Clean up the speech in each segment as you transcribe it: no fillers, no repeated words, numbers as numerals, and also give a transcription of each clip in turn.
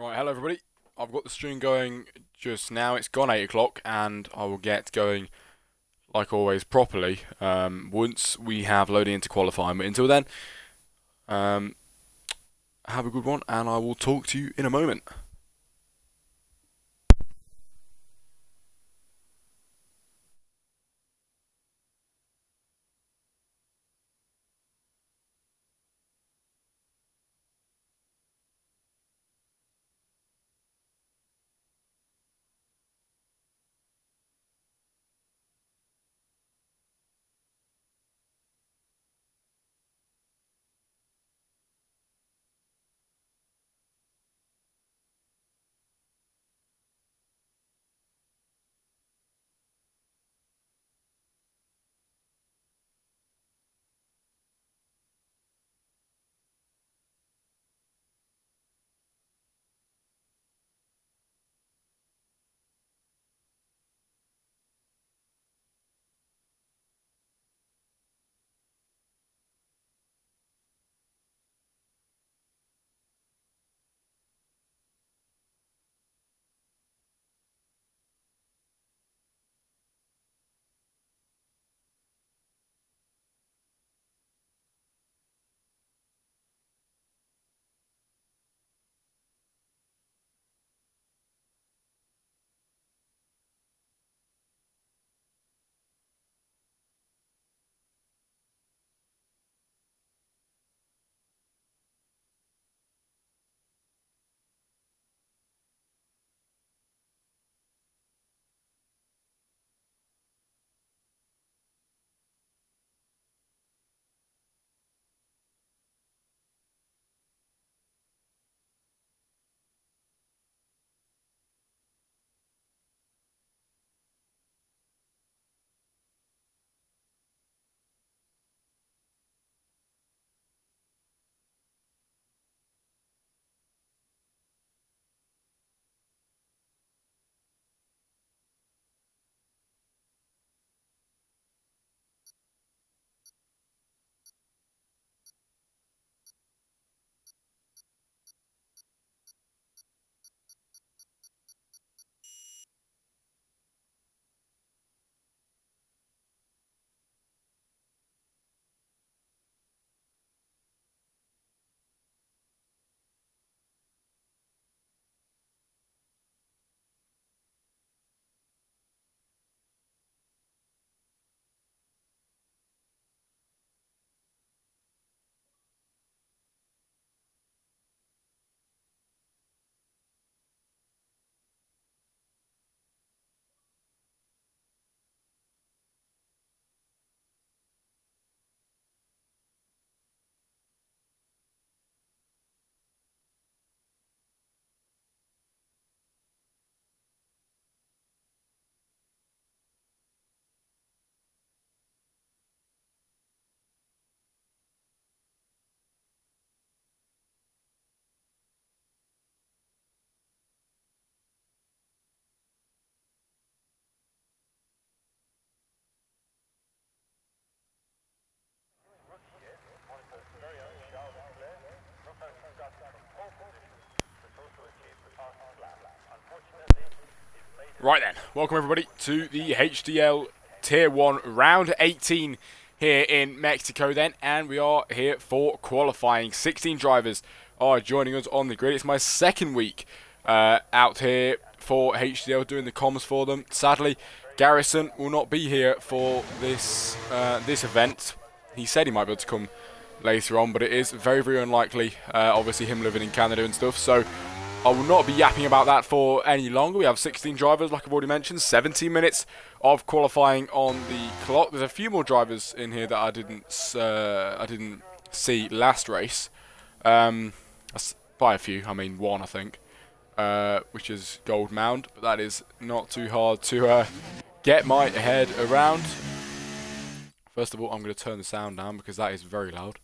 Right, hello everybody. I've got the stream going just now. It's gone 8 o'clock, and I will get going, like always, properly once we have loaded into qualifying. But until then, um, have a good one, and I will talk to you in a moment. Right then, welcome everybody to the HDL Tier 1 Round 18 here in Mexico then, and we are here for qualifying. 16 drivers are joining us on the grid. It's my second week out here for HDL doing the comms for them. Sadly, Garrison will not be here for this this event. He said he might be able to come later on, but it is very, very unlikely, obviously him living in Canada and stuff, so I will not be yapping about that for any longer. We have 16 drivers, like I've already mentioned, 17 minutes of qualifying on the clock. There's a few more drivers in here that I didn't see last race. By a few, I mean one, I think, which is Gold Mound, but that is not too hard to get my head around. First of all, I'm going to turn the sound down because that is very loud.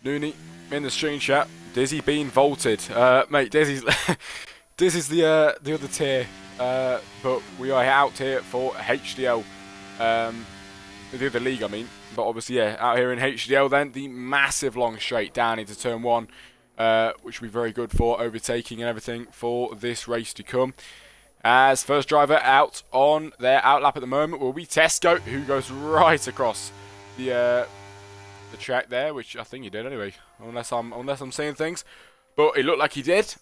Nooney in the stream chat. Dizzy being vaulted, mate. Dizzy's Dizzy's the other tier, but we are out here for HDL. the other league, I mean. But obviously, yeah, out here in HDL then, the massive long straight down into turn 1, which will be very good for overtaking and everything for this race to come. As first driver out on their outlap at the moment will be Tesco, who goes right across the track there, which I think he did anyway, unless I'm seeing things. But it looked like he did.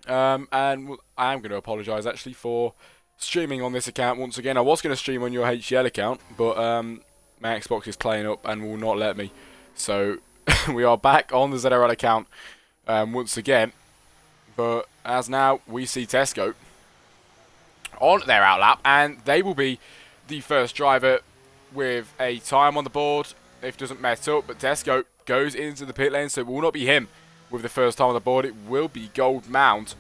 And I am going to apologise actually for streaming on this account once again. I was going to stream on your HDL account, but my Xbox is playing up and will not let me. So we are back on the ZRL account once again. But as now we see Tesco on their outlap, and they will be the first driver with a time on the board if it doesn't mess up. But Tesco goes into the pit lane, so it will not be him with the first time on the board. It will be Gold Mount.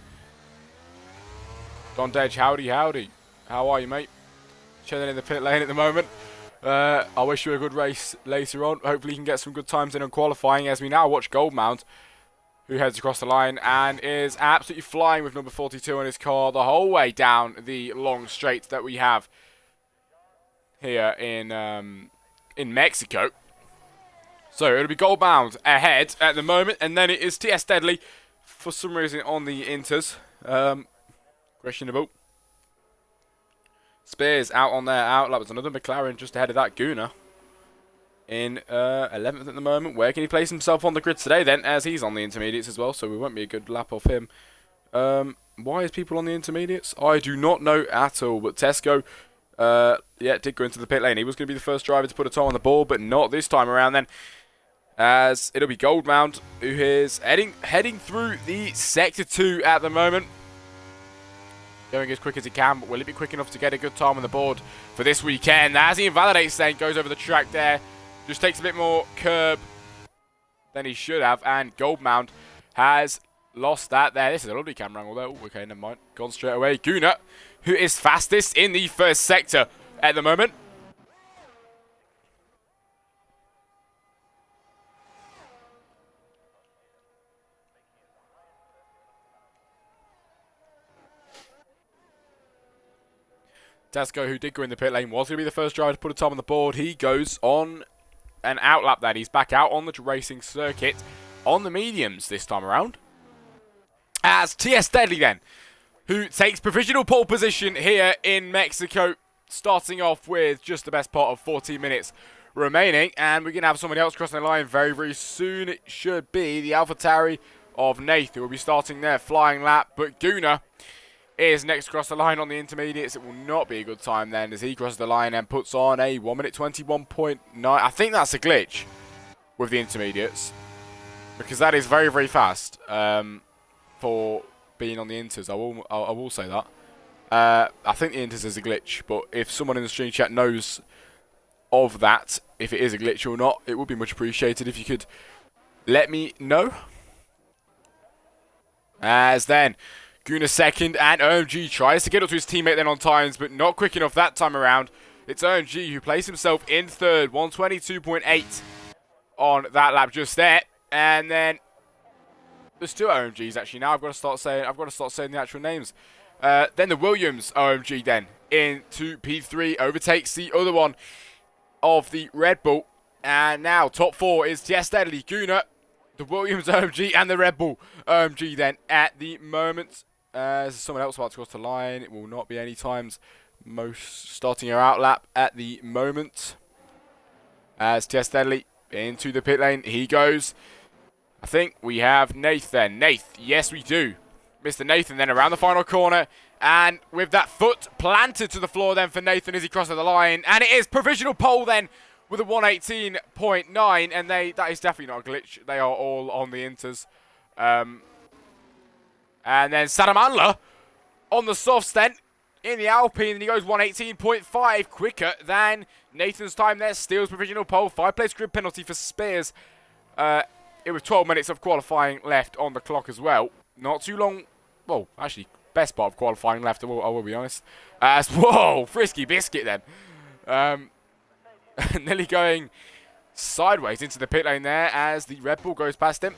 Don Dej, howdy. How are you, mate? Chilling in the pit lane at the moment. I wish you a good race later on. Hopefully you can get some good times in on qualifying, as we now watch Gold Mount, who heads across the line and is absolutely flying with number 42 in his car the whole way down the long straight that we have here in Mexico. So it'll be Gold Mount ahead at the moment, and then it is TS Deadly for some reason on the Inters. Questionable. Spears out on their outlap. There's another McLaren just ahead of that. Guna in 11th at the moment. Where can he place himself on the grid today then, as he's on the intermediates as well, so we won't be a good lap off him. Why is people on the intermediates? I do not know at all, but Tesco, yeah, did go into the pit lane. He was going to be the first driver to put a time on the board, but not this time around then, as it'll be Gold Mount, who is heading through the Sector 2 at the moment. Going as quick as he can, but will it be quick enough to get a good time on the board for this weekend? As he invalidates then, goes over the track there. Just takes a bit more curb than he should have, and Gold Mount has lost that there. This is a lovely camera angle though. Okay, never mind. Gone straight away. Guna, who is fastest in the first sector at the moment. Tesco, who did go in the pit lane, was going to be the first driver to put a time on the board. He goes on an outlap then. He's back out on the racing circuit on the mediums this time around. As TS Deadly then, who takes provisional pole position here in Mexico, starting off with just the best part of 14 minutes remaining. And we're going to have somebody else crossing the line very, very soon. It should be the AlphaTauri of Nath, who will be starting their flying lap. But Guna is next across the line on the intermediates. It will not be a good time then, as he crosses the line and puts on a 1 minute 21.9. I think that's a glitch with the intermediates, because that is very, very fast for being on the inters. I will say that. I think the inters is a glitch, but if someone in the stream chat knows of that, if it is a glitch or not, it would be much appreciated if you could let me know. As then Guna second, and OMG tries to get up to his teammate then on times, but not quick enough that time around. It's OMG who placed himself in third, 122.8 on that lap just there. And then there's two OMGs actually now. I've got to start saying the actual names. Then the Williams OMG then into P3 overtakes the other one of the Red Bull. And now top four is TS Deadly, Guna, the Williams OMG, and the Red Bull OMG then at the moment. There's someone else about to cross the line. It will not be any times. Most starting her outlap at the moment. As TS Deadly into the pit lane. He goes. I think we have Nath then. Nath, yes we do. Mr. Nathan then around the final corner. And with that foot planted to the floor then for Nathan as he crosses the line. And it is provisional pole then with a 118.9. And that is definitely not a glitch. They are all on the inters. And then Sadamanla on the softs then in the Alpine, and he goes 118.5 quicker than Nathan's time there. Steals provisional pole, 5-place grid penalty for Spears. It was 12 minutes of qualifying left on the clock as well. Not too long. Well, actually, best part of qualifying left, I will be honest. Whoa, frisky biscuit then. Nearly going sideways into the pit lane there as the Red Bull goes past him.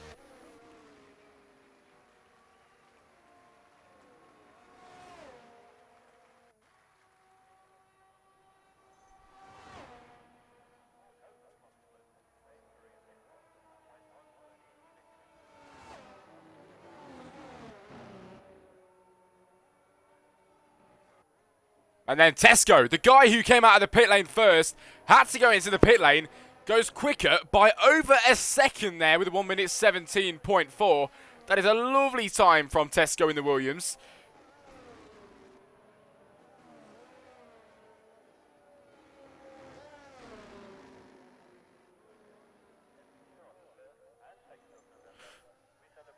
And then Tesco, the guy who came out of the pit lane first, had to go into the pit lane, goes quicker by over a second there with a 1 minute 17.4. That is a lovely time from Tesco in the Williams.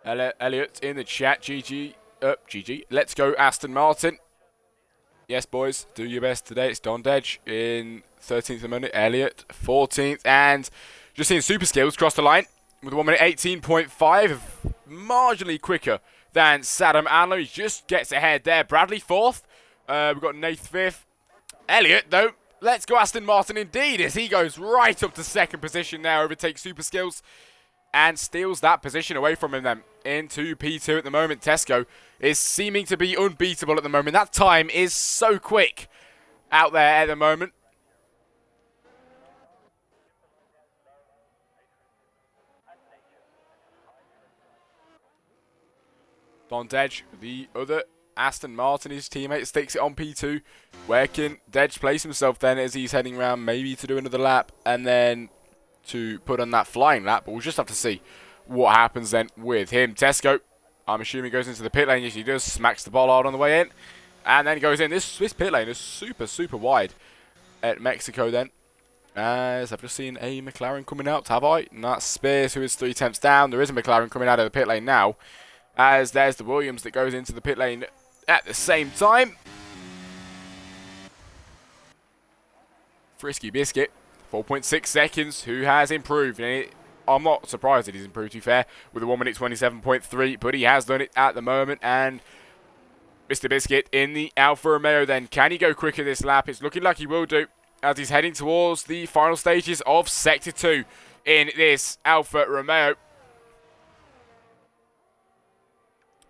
Elliot in the chat, GG. Let's go Aston Martin. Yes, boys, do your best today. It's Don Dedge in 13th of the minute. Elliot, 14th. And just seeing Super Skills cross the line with a 1 minute 18.5. Marginally quicker than Saddam Anlo. He just gets ahead there. Bradley, 4th. We've got Nath, 5th. Elliot, though, let's go Aston Martin indeed, as he goes right up to 2nd position there. Overtakes Super Skills and steals that position away from him then into P2 at the moment. Tesco is seeming to be unbeatable at the moment. That time is so quick out there at the moment. Don Dedge, the other Aston Martin, his teammate, sticks it on P2. Where can Dedge place himself then as he's heading around, maybe to do another lap and then to put on that flying lap? But we'll just have to see what happens then with him. Tesco, I'm assuming, goes into the pit lane. Yes, he does. Smacks the bollard on the way in. And then goes in. This pit lane is super, super wide at Mexico then. As I've just seen a McLaren coming out, have I? And that's Spears, who is 3/10 down. There is a McLaren coming out of the pit lane now. As there's the Williams that goes into the pit lane at the same time. Frisky Biscuit, 4.6 seconds, who has improved. And I'm not surprised that he's improved, to be fair, with a 1 minute 27.3, but he has done it at the moment. And Mr. Biscuit in the Alfa Romeo then. Can he go quicker this lap? It's looking like he will do, as he's heading towards the final stages of Sector 2 in this Alfa Romeo.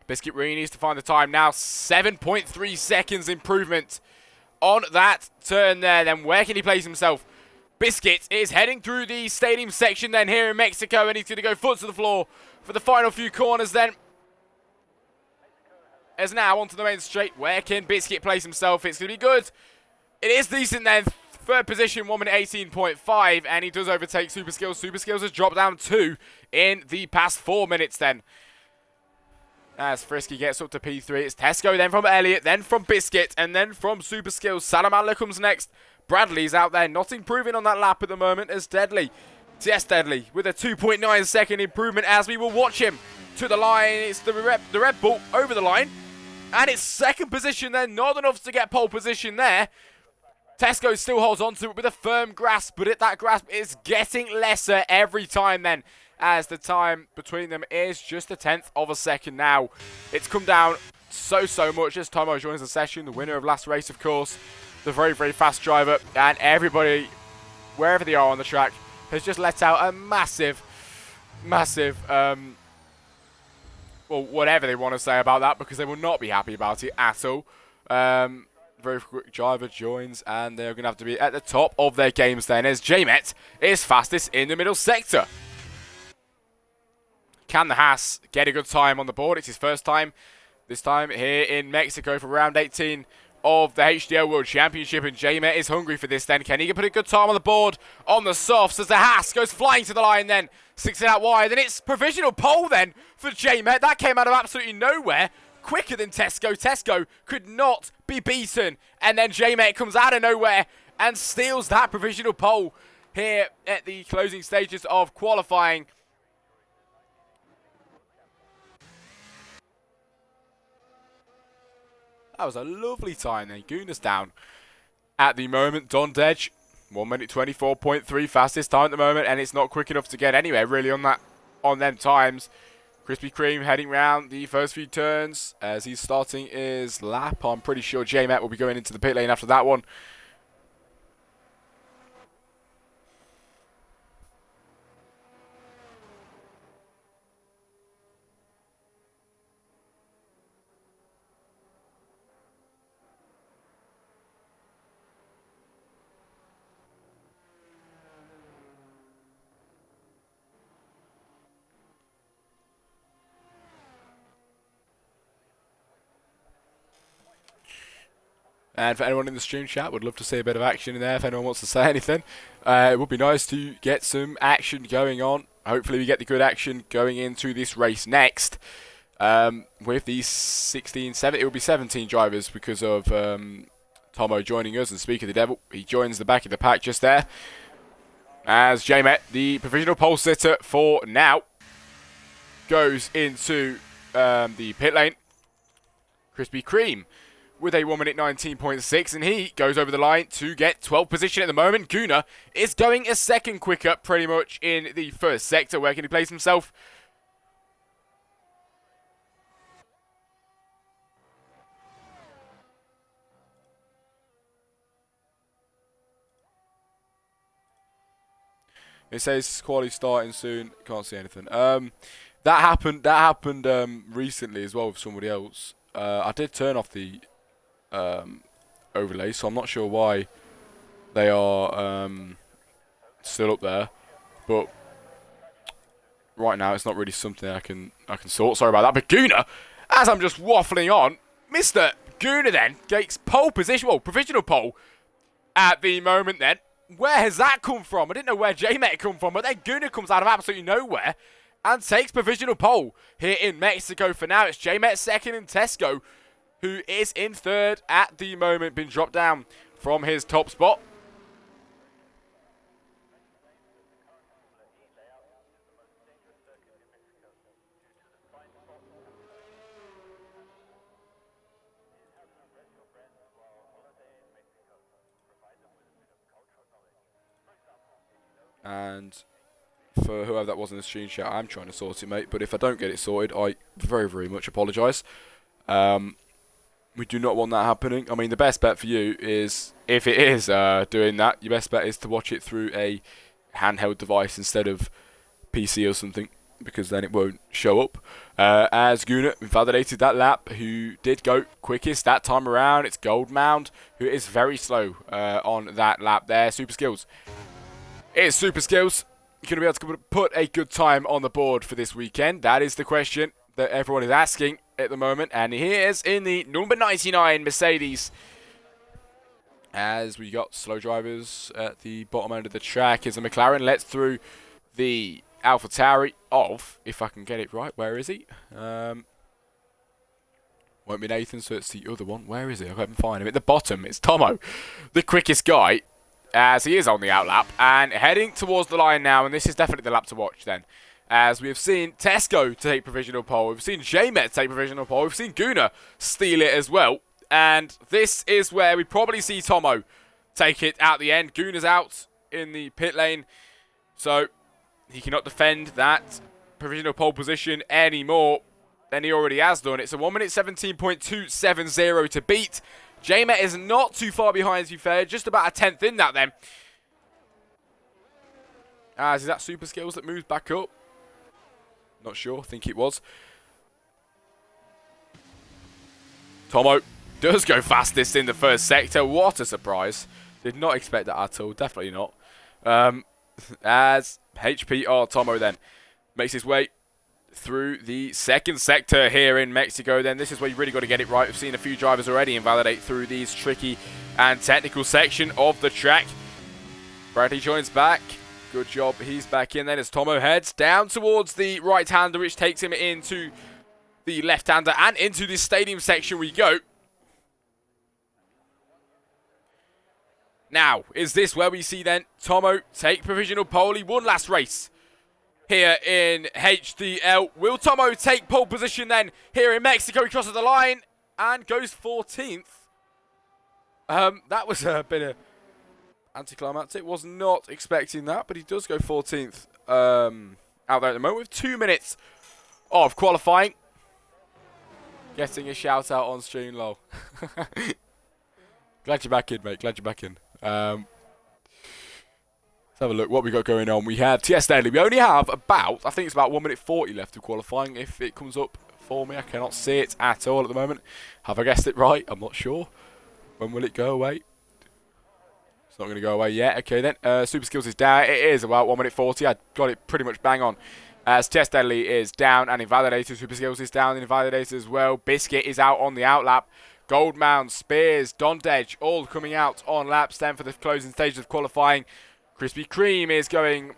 Biscuit really needs to find the time now. 7.3 seconds improvement on that turn there. Then where can he place himself? Biscuit is heading through the stadium section then here in Mexico, and he's going to go foot to the floor for the final few corners then. As now onto the main straight. Where can Biscuit place himself? It's going to be good. It is decent then. 3rd position, 1 minute 18.5, and he does overtake Super Skills. Super Skills has dropped down 2 in the past 4 minutes then. As Frisky gets up to P3, it's Tesco, then from Elliot, then from Biscuit, and then from Super Skills. Salamandler comes next. Bradley's out there, not improving on that lap at the moment as Deadly. Yes, Deadly, with a 2.9 second improvement as we will watch him to the line. It's the Red Bull over the line. And it's 2nd position then, not enough to get pole position there. Tesco still holds on to it with a firm grasp, but that grasp is getting lesser every time then, as the time between them is just 1/10 of a second now. It's come down so much as Tomo joins the session, the winner of last race, of course, the very, very fast driver, and everybody, wherever they are on the track, has just let out a massive, well, whatever they want to say about that, because they will not be happy about it at all. Very quick driver joins, and they're going to have to be at the top of their games then, as J-Met is fastest in the middle sector. Can the Haas get a good time on the board? It's his first time, this time here in Mexico for round 18 of the HDL World Championship, and J-Met is hungry for this then. Can he put a good time on the board on the softs as the Haas goes flying to the line then, sticks it out wide, and it's provisional pole then for J-Met. That came out of absolutely nowhere. Quicker than Tesco. Tesco could not be beaten. And then J-Met comes out of nowhere and steals that provisional pole here at the closing stages of qualifying. That was a lovely time then. Gunas down at the moment. Don Dedge, 1 minute 24.3, fastest time at the moment, and it's not quick enough to get anywhere really on them times. Krispy Kreme heading round the first few turns as he's starting his lap. I'm pretty sure J-Met will be going into the pit lane after that one. And for anyone in the stream chat, would love to see a bit of action in there if anyone wants to say anything. It would be nice to get some action going on. Hopefully we get the good action going into this race next. With these 16, 17, it will be 17 drivers because of Tomo joining us. And speak of the devil, he joins the back of the pack just there. As J-Met, the provisional pole sitter for now, goes into the pit lane. Krispy Kreme with a 1 minute 19.6, and he goes over the line to get 12th position at the moment. Guna is going a second quicker pretty much in the first sector. Where can he place himself? It says quality starting soon. Can't see anything. That happened recently as well with somebody else. I did turn off the overlay, so I'm not sure why they are still up there. But right now, it's not really something I can sort. Sorry about that. But Guna, as I'm just waffling on, Mr. Guna then gets pole position, well, provisional pole at the moment. Then where has that come from? I didn't know where J-Met come from, but then Guna comes out of absolutely nowhere and takes provisional pole here in Mexico. For now, it's J-Met second and Tesco, who is in third at the moment, been dropped down from his top spot. And for whoever that was in the stream chat, I'm trying to sort it, mate. But if I don't get it sorted, I very, very much apologise. We do not want that happening. I mean, the best bet for you is, if it is doing that, your best bet is to watch it through a handheld device instead of PC or something, because then it won't show up. As Guna validated that lap, who did go quickest that time around, it's Goldmound, who is very slow on that lap there. Super Skills. It's Super Skills going to be able to put a good time on the board for this weekend? That is the question that everyone is asking at the moment. And he is in the number 99 Mercedes. As we got slow drivers at the bottom end of the track, as the McLaren lets through the AlphaTauri of, if I can get it right, where is he? Won't be Nathan, so it's the other one. Where is he? I can't find him. At the bottom, it's Tomo, the quickest guy, as he is on the outlap and heading towards the line now. And this is definitely the lap to watch then, as we have seen Tesco take provisional pole, we've seen J-Met take provisional pole, we've seen Guna steal it as well. And this is where we probably see Tomo take it at the end. Guna's out in the pit lane, so he cannot defend that provisional pole position anymore than he already has done. It's a 1 minute 17.270 to beat. J-Met is not too far behind, to be fair, just about a 10th in that then. As is that Super Skills that moves back up? Not sure, think it was. Tomo does go fastest in the first sector. What a surprise. Did not expect that at all, definitely not. As HPR Tomo then makes his way through the second sector here in Mexico, then this is where you really got to get it right. We've seen a few drivers already invalidate through these tricky and technical section of the track. Bradley joins back. Good job, he's back in then as Tomo heads down towards the right-hander, which takes him into the left-hander and into the stadium section we go. Now, is this where we see then Tomo take provisional pole? He won last race here in HDL. Will Tomo take pole position then here in Mexico? He crosses the line and goes 14th. That was a bit of anticlimactic. Was not expecting that, but he does go 14th out there at the moment with 2 minutes of qualifying. Getting a shout out on stream, lol. Glad you're back in, mate. Glad you're back in. Let's have a look what we got going on. We have TS Daily. We only have about, I think it's about 1 minute 40 left of qualifying. If it comes up for me, I cannot see it at all at the moment. Have I guessed it right? I'm not sure. When will it go away? It's not going to go away yet. Okay then. Super Skills is down. It is about 1 minute 40. I got it pretty much bang on. As TS Daily is down and invalidated. Super Skills is down and invalidated as well. Biscuit is out on the outlap. Goldmound, Spears, Dondedge, all coming out on laps then for the closing stages of qualifying. Krispy Kreme is going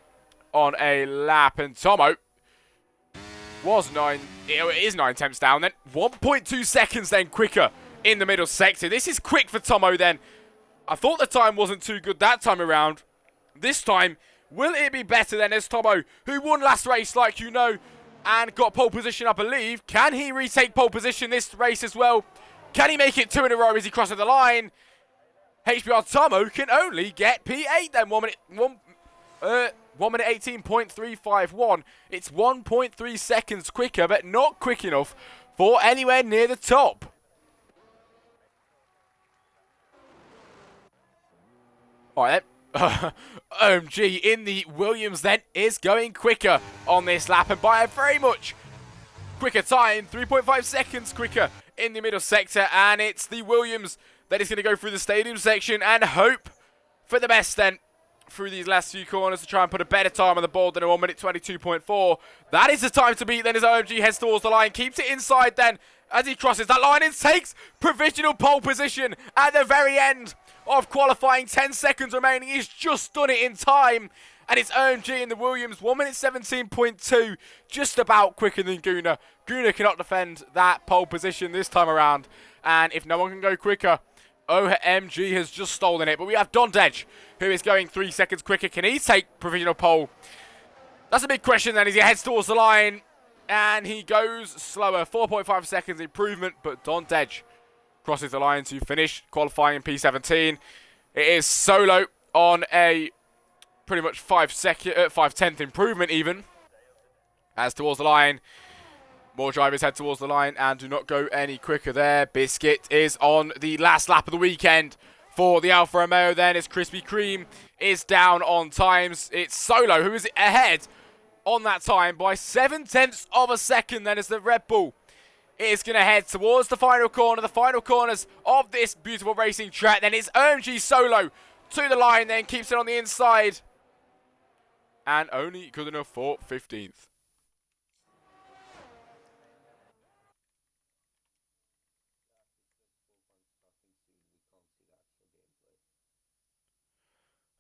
on a lap, and Tomo was it is 9 tenths down then. 1.2 seconds then quicker in the middle sector. This is quick for Tomo then. I thought the time wasn't too good that time around. This time, will it be better than as Tomo, who won last race, like you know, and got pole position, I believe. Can he retake pole position this race as well? Can he make it 2 in a row as he crosses the line? HBR Tomo can only get P8 then. 1 minute 18.351. It's 1.3 seconds quicker, but not quick enough for anywhere near the top. All right, then. OMG in the Williams then is going quicker on this lap, and by a very much quicker time, 3.5 seconds quicker in the middle sector, and it's the Williams that is going to go through the stadium section and hope for the best then through these last few corners to try and put a better time on the board than a 1 minute 22.4. That is the time to beat then as OMG heads towards the line, keeps it inside then as he crosses that line and takes provisional pole position at the very end of qualifying. 10 seconds remaining. He's just done it in time. And it's OMG in the Williams. 1 minute 17.2. Just about quicker than Guna. Guna cannot defend that pole position this time around. And if no one can go quicker, OMG has just stolen it. But we have Dondedge, who is going 3 seconds quicker. Can he take provisional pole? That's a big question then as he heads towards the line. And he goes slower. 4.5 seconds improvement. But Dondedge crosses the line to finish qualifying in P17. It is solo on a pretty much 5/10th improvement even. As towards the line, more drivers head towards the line and do not go any quicker there. Biscuit is on the last lap of the weekend for the Alfa Romeo then as Krispy Kreme is down on times. It's Solo who is ahead on that time by 7/10 of a second then as the Red Bull is going to head towards the final corner, the final corners of this beautiful racing track. Then it's OMG Solo to the line, then keeps it on the inside. And only good enough for 15th.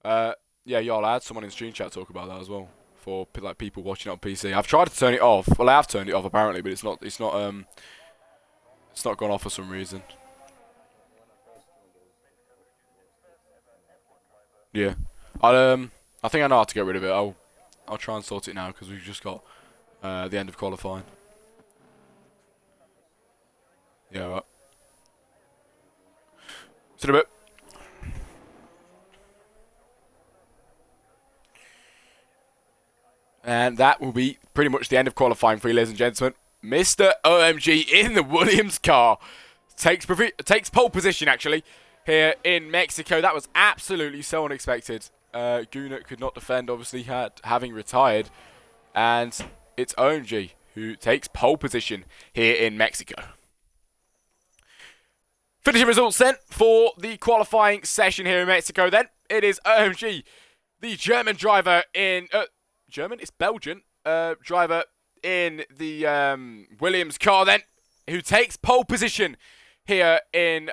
Yeah, y'all, I had someone in stream chat talk about that as well. For like people watching it on PC. I've tried to turn it off. Well, I have turned it off apparently, but it's not gone off for some reason. Yeah. I think I know how to get rid of it. I'll try and sort it now because we've just got the end of qualifying. Yeah, right. See you in a bit. And that will be pretty much the end of qualifying for you, ladies and gentlemen. Mr. OMG in the Williams car takes pole position, actually, here in Mexico. That was absolutely so unexpected. Guna could not defend, obviously, having retired. And it's OMG who takes pole position here in Mexico. Finishing results then for the qualifying session here in Mexico then. It is OMG, the German driver in... German? It's Belgian. Driver in the Williams car then, who takes pole position here in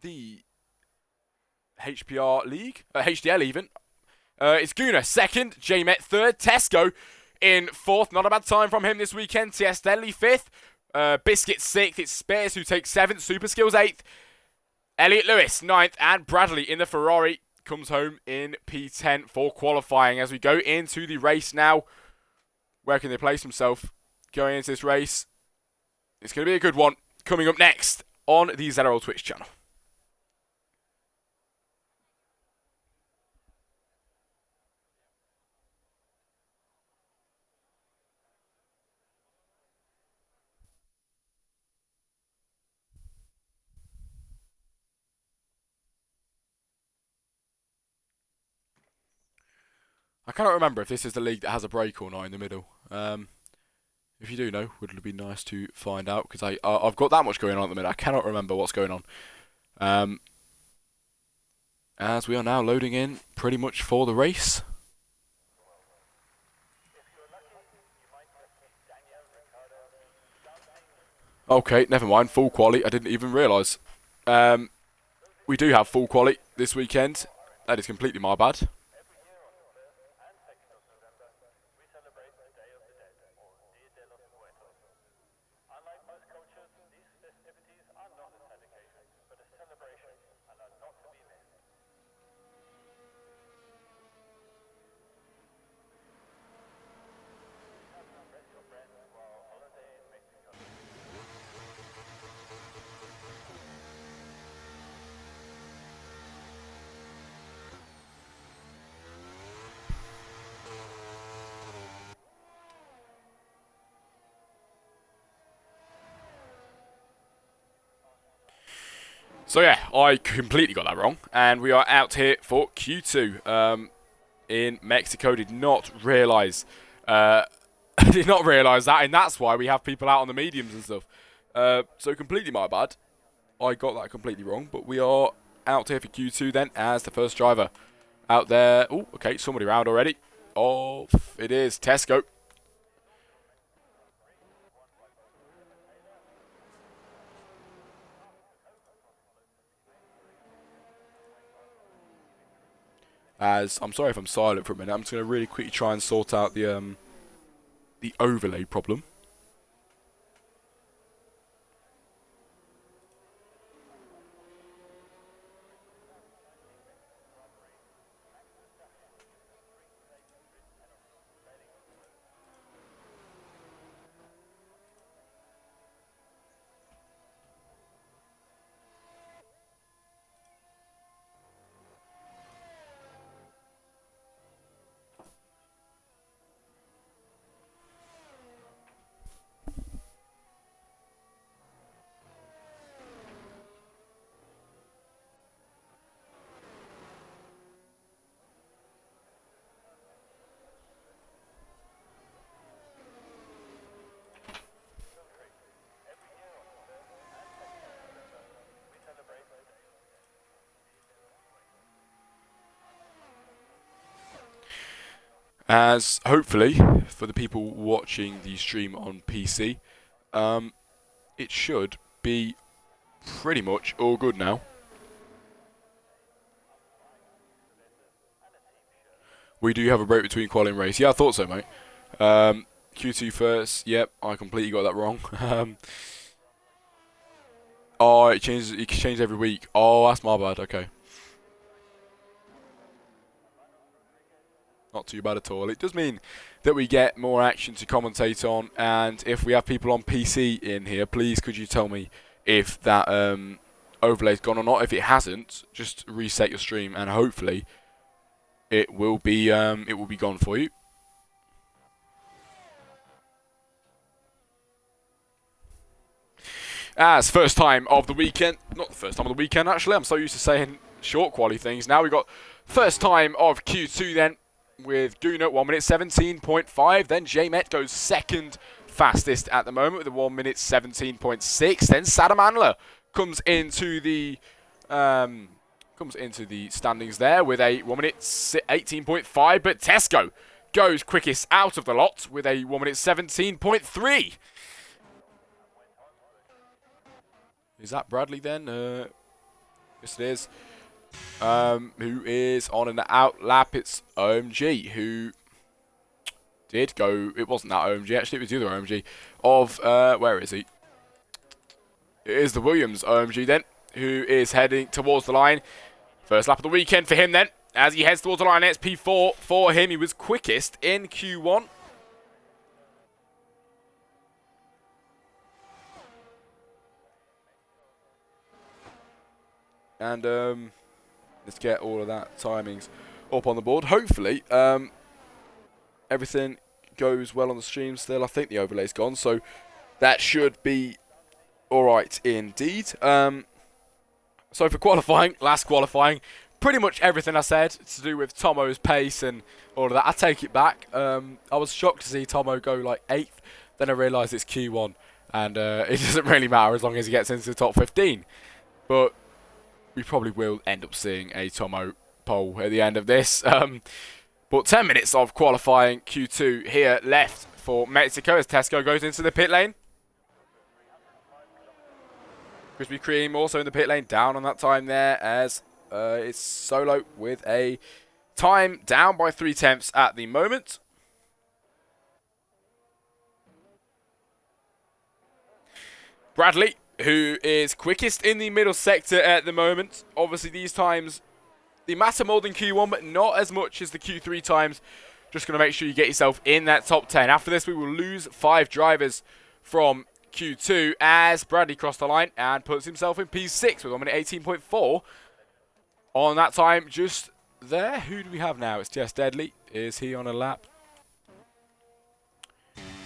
the HPR league, HDL even. It's Guna second, J-Met third, Tesco in fourth. Not a bad time from him this weekend. TS Denley fifth, Biscuit sixth. It's Spears who takes seventh, Super Skills eighth, Elliot Lewis ninth, and Bradley in the Ferrari comes home in P10 for qualifying. As we go into the race now, where can they place himself going into this race? It's going to be a good one coming up next on the ZRL Twitch channel. I cannot remember if this is the league that has a break or not in the middle. If you do know, would it be nice to find out? Because I've got that much going on at the minute. I cannot remember what's going on. As we are now loading in pretty much for the race. Okay, never mind. Full quali. I didn't even realise. We do have full quali this weekend. That is completely my bad. So yeah, I completely got that wrong, and we are out here for Q2 in Mexico. Did not realise, did not realise that, and that's why we have people out on the mediums and stuff. So completely my bad. I got that completely wrong, but we are out here for Q2 then as the first driver out there. Oh, okay, somebody around already. Oh, it is Tesco. As I'm sorry if I'm silent for a minute. I'm just going to really quickly try and sort out the overlay problem. As hopefully, for the people watching the stream on PC, it should be pretty much all good now. We do have a break between quali and race. Yeah, I thought so, mate. Q2 first. Yep, I completely got that wrong. Oh, it changes. It changes every week. Oh, that's my bad. Okay. Not too bad at all. It does mean that we get more action to commentate on, and if we have people on PC in here, please could you tell me if that overlay's gone or not. If it hasn't, just reset your stream, and hopefully it will be gone for you. As first time of the weekend, not the first time of the weekend actually. I'm so used to saying short quality things. Now we got first time of Q2 then, with Guna 1 minute 17.5. Then J-Met goes second fastest at the moment with a 1 minute 17.6. Then Sadamanla comes into the standings there with a 1 minute 18.5. But Tesco goes quickest out of the lot with a 1 minute 17.3. Is that Bradley then? Yes, it is. Who is on an out lap? It's OMG, who did go. It wasn't that OMG, actually, it was the other OMG. Where is he? It is the Williams OMG then, who is heading towards the line. First lap of the weekend for him then. As he heads towards the line, it's P4 for him. He was quickest in Q1. And let's get all of that timings up on the board. Hopefully, everything goes well on the stream still. I think the overlay's gone, so that should be alright indeed. So for qualifying, last qualifying, pretty much everything I said to do with Tomo's pace and all of that, I take it back. I was shocked to see Tomo go like 8th, then I realised it's Q1, and it doesn't really matter as long as he gets into the top 15. But we probably will end up seeing a Tomo pole at the end of this. But 10 minutes of qualifying Q2 here left for Mexico as Tesco goes into the pit lane. Krispy Kreme also in the pit lane, down on that time there as it's Solo with a time down by 0.3 at the moment. Bradley, who is quickest in the middle sector at the moment. Obviously, these times, they matter more than Q1, but not as much as the Q3 times. Just going to make sure you get yourself in that top 10. After this, we will lose 5 drivers from Q2 as Bradley crossed the line and puts himself in P6 with 1 minute 18.4. On that time, just there. Who do we have now? It's Jess Deadly. Is he on a lap?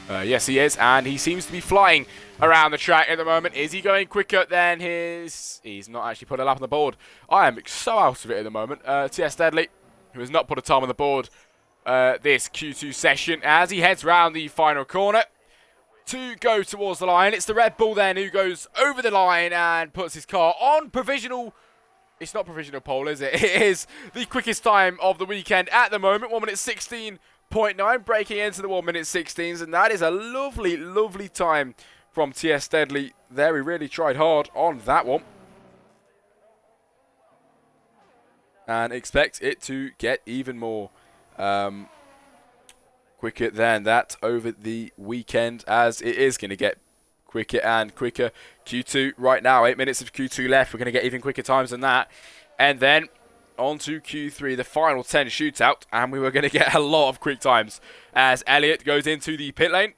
Yes, he is, and he seems to be flying around the track at the moment. Is he going quicker than his... He's not actually put a lap on the board. I am so out of it at the moment. T.S. Deadly, who has not put a time on the board this Q2 session, as he heads round the final corner to go towards the line. It's the Red Bull then who goes over the line and puts his car on provisional... It's not provisional pole, is it? It is the quickest time of the weekend at the moment. 1 minute 16.9, breaking into the 1 minute 16s. And that is a lovely, lovely time from T.S. Deadly there. He really tried hard on that one. And expect it to get even more quicker than that over the weekend, as it is going to get quicker and quicker. Q2 right now, 8 minutes of Q2 left. We're going to get even quicker times than that. And then on to Q3, the final 10 shootout. And we were going to get a lot of quick times as Elliott goes into the pit lane.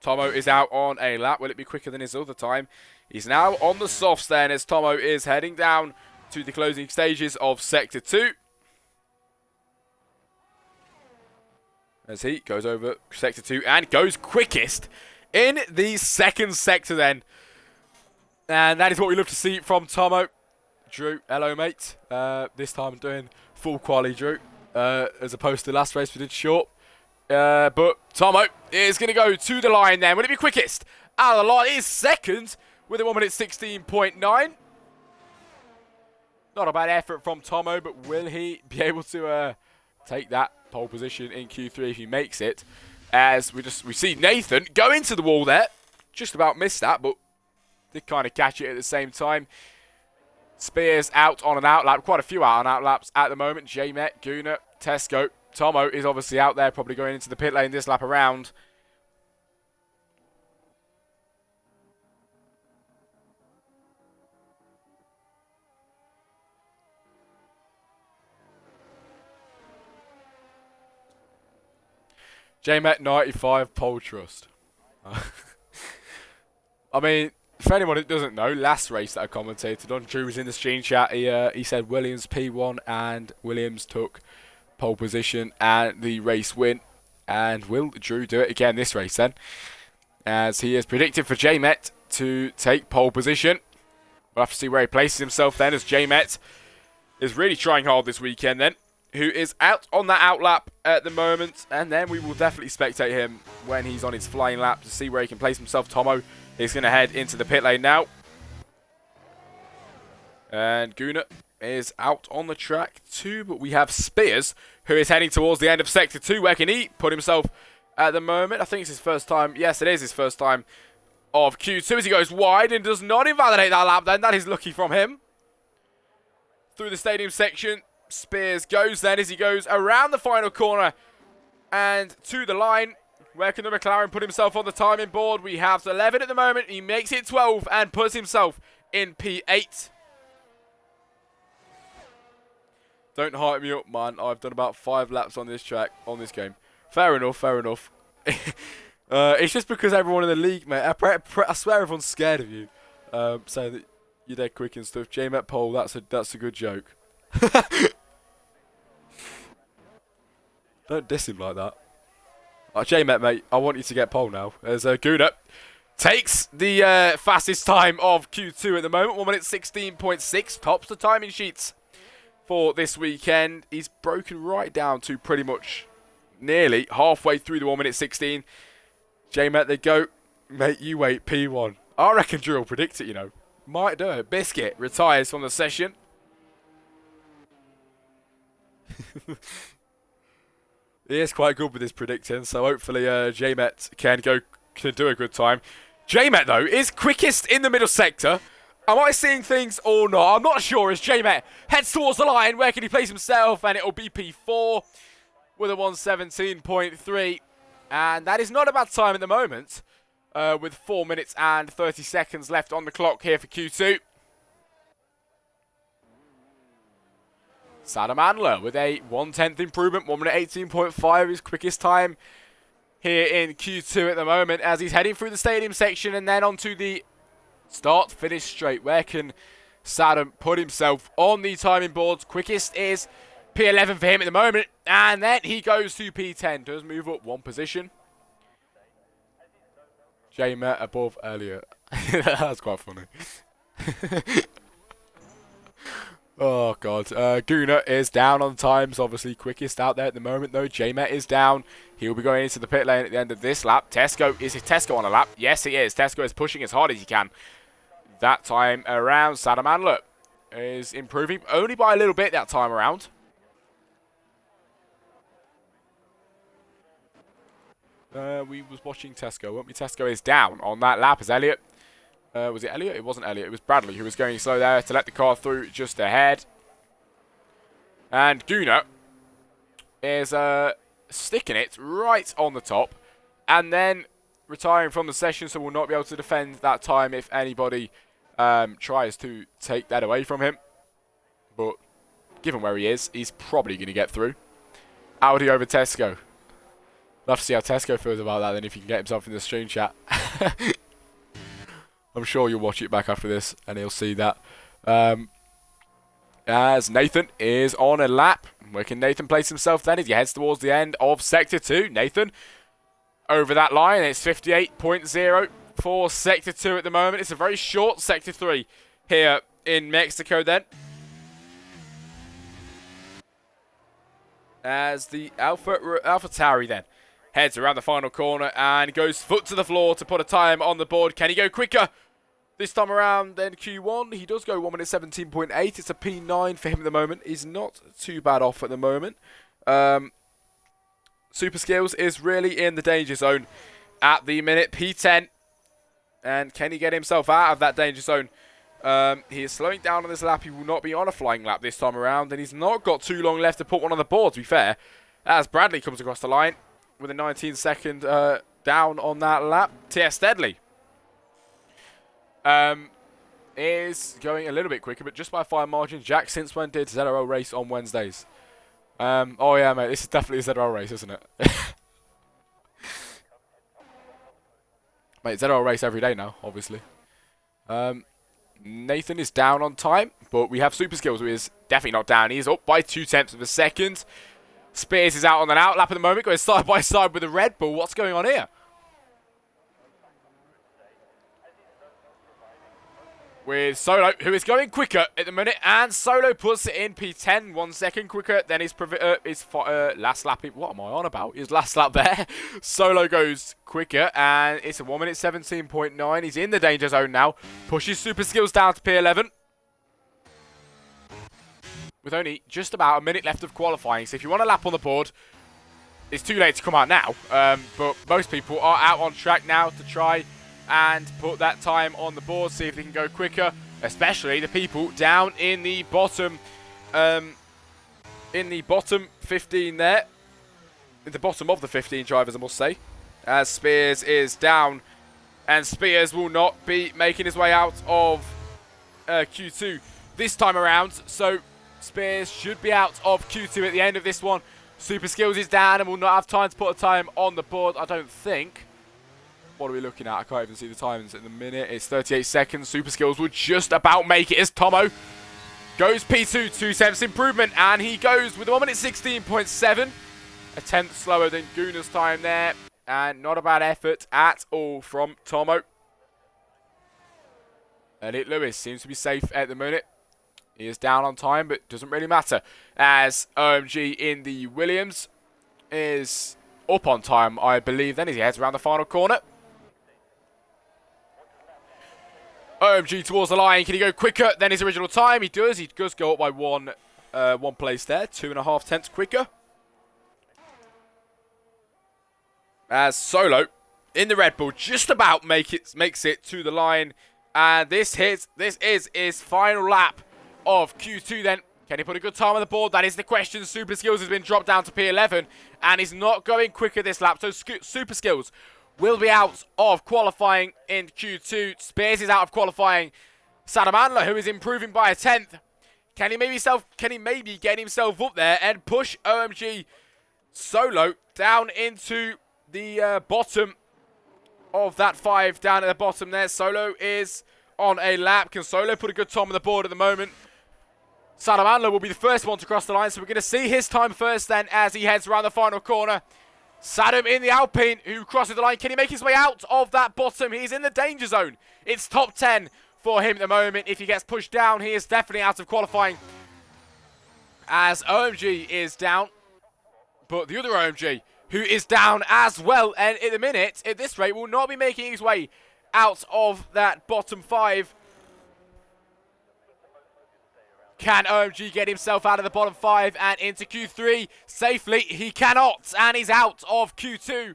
Tomo is out on a lap. Will it be quicker than his other time? He's now on the softs then as Tomo is heading down to the closing stages of Sector 2. As he goes over Sector 2 and goes quickest in the second sector then. And that is what we love to see from Tomo. Drew, hello mate. This time I'm doing full quali, Drew. As opposed to last race we did short. But Tomo is going to go to the line then. Will it be quickest? Out of the line is second with a 1 minute 16.9. Not a bad effort from Tomo, but will he be able to take that pole position in Q3 if he makes it? As we see Nathan go into the wall there. Just about missed that, but did kind of catch it at the same time. Spears out on an outlap. Quite a few out on outlaps at the moment. J-Met, Guna, Tesco. Tomo is obviously out there, probably going into the pit lane this lap around. J-Met 95 pole trust. I mean, for anyone who doesn't know, last race that I commentated on, Drew was in the stream chat. He said Williams P1 and Williams took pole position and the race win. And will Drew do it again this race then? As he is predicted for J-Met to take pole position. We'll have to see where he places himself then, as J-Met is really trying hard this weekend then. Who is out on that outlap at the moment. And then we will definitely spectate him when he's on his flying lap to see where he can place himself. Tomo is going to head into the pit lane now. And Guna is out on the track too. But we have Spears, who is heading towards the end of Sector 2. Where can he put himself at the moment? I think it's his first time. Yes, it is his first time of Q2 as he goes wide and does not invalidate that lap then. That is lucky from him. Through the stadium section, Spears goes then as he goes around the final corner and to the line. Where can the McLaren put himself on the timing board? We have 11 at the moment. He makes it 12 and puts himself in P8. Don't hype me up, man. I've done about 5 laps on this track, on this game. Fair enough, fair enough. It's just because everyone in the league, mate. I swear everyone's scared of you. Saying that you're dead quick and stuff. J-Met pole, that's a good joke. Don't diss him like that. J-Met, mate, I want you to get pole now. As Guna takes the fastest time of Q2 at the moment. 1 minute 16.6. Tops the timing sheets for this weekend. He's broken right down to pretty much nearly halfway through the 1 minute 16. J-Met, they go. Mate, you wait, P1. I reckon Drew will predict it, you know. Might do it. Biscuit retires from the session. He is quite good with his predicting, so hopefully J-Met can do a good time. J-Met, though, is quickest in the middle sector. Am I seeing things or not? I'm not sure as J-Met heads towards the line. Where can he place himself? And it'll be P4 with a 117.3. And that is not a bad time at the moment. With 4 minutes and 30 seconds left on the clock here for Q2. Salamandler with a 1/10 improvement. 1 minute 18.5, his quickest time here in Q2 at the moment, as he's heading through the stadium section and then onto the start-finish straight. Where can Saddam put himself on the timing boards? Quickest is P11 for him at the moment, and then he goes to P10. Does move up one position. J-Met above Elliot. That's quite funny. Oh, God. Guna is down on times. Obviously, quickest out there at the moment, though. J-Met is down. He'll be going into the pit lane at the end of this lap. Tesco, is Tesco on a lap? Yes, he is. Tesco is pushing as hard as he can. That time around, Saddamandler is improving only by a little bit that time around. We was watching Tesco, weren't we? Tesco is down on that lap as Elliot. Was it Elliot? It wasn't Elliot. It was Bradley who was going slow there to let the car through just ahead. And Guna is sticking it right on the top. And then retiring from the session, so will not be able to defend that time if anybody tries to take that away from him. But given where he is, he's probably going to get through. Audi over Tesco. Love to see how Tesco feels about that then, if he can get himself in the stream chat. I'm sure you'll watch it back after this and he'll see that. As Nathan is on a lap. Where can Nathan place himself then as he heads towards the end of Sector 2? Nathan over that line. It's 58.0 for Sector 2 at the moment. It's a very short Sector 3 here in Mexico then. As the AlphaTauri then heads around the final corner and goes foot to the floor to put a time on the board. Can he go quicker this time around than Q1? He does go 1 minute 17.8. It's a P9 for him at the moment. He's not too bad off at the moment. Super Skills is really in the danger zone at the minute. P10. And can he get himself out of that danger zone? He is slowing down on this lap. He will not be on a flying lap this time around. And he's not got too long left to put one on the board, to be fair. As Bradley comes across the line with a 19-second down on that lap. T.S. Steadley is going a little bit quicker, but just by a fine margin. Jack, since when did ZRL race on Wednesdays? Oh, yeah, mate. This is definitely a ZRL race, isn't it? Mate, ZRL race every day now, obviously. Nathan is down on time, but we have Super Skills, who is definitely not down. He is up by 0.2 of a second. Spears is out on an out lap at the moment, going side by side with the Red Bull. What's going on here? With Solo, who is going quicker at the minute, and Solo puts it in P10, 1 second quicker than his last lap. What am I on about? His last lap there. Solo goes quicker, and it's a 1 minute 17.9. He's in the danger zone now. Pushes Super Skills down to P11. With only just about a minute left of qualifying. So if you want a lap on the board, it's too late to come out now. But most people are out on track now to try and put that time on the board, see if they can go quicker, especially the people down in the bottom 15 there, in the bottom of the 15 drivers, I must say, as Spears is down, and Spears will not be making his way out of Q2 this time around, so Spears should be out of Q2 at the end of this one. Super Skills is down and will not have time to put a time on the board, I don't think. What are we looking at? I can't even see the times at the minute. It's 38 seconds. Super Skills will just about make it as Tomo goes P2, 2 cents improvement, and he goes with 1 minute 16.7. A tenth slower than Guna's time there, and not a bad effort at all from Tomo. Elliot Lewis seems to be safe at the minute. He is down on time, but doesn't really matter, as OMG in the Williams is up on time, I believe, then, as he heads around the final corner. OMG towards the line. Can he go quicker than his original time? He does. He does go up by one place there. 2.5 tenths quicker. As Solo in the Red Bull, just about makes it to the line. And this is his final lap of Q2 then. Can he put a good time on the board? That is the question. Super Skills has been dropped down to P11 and he's not going quicker this lap. So Super Skills will be out of qualifying in Q2. Spears is out of qualifying. Sadamandler, who is improving by a 10th. Can he maybe get himself up there and push OMG Solo down into the bottom of that 5 down at the bottom there. Solo is on a lap. Can Solo put a good time on the board at the moment? Sadamandler will be the first one to cross the line, so we're going to see his time first then as he heads around the final corner. Sadam in the Alpine, who crosses the line. Can he make his way out of that bottom? He's in the danger zone. It's top 10 for him at the moment. If he gets pushed down, he is definitely out of qualifying as OMG is down. But the other OMG, who is down as well, and at the minute, at this rate, will not be making his way out of that bottom 5. Can OMG get himself out of the bottom 5 and into Q3 safely? He cannot, and he's out of Q2.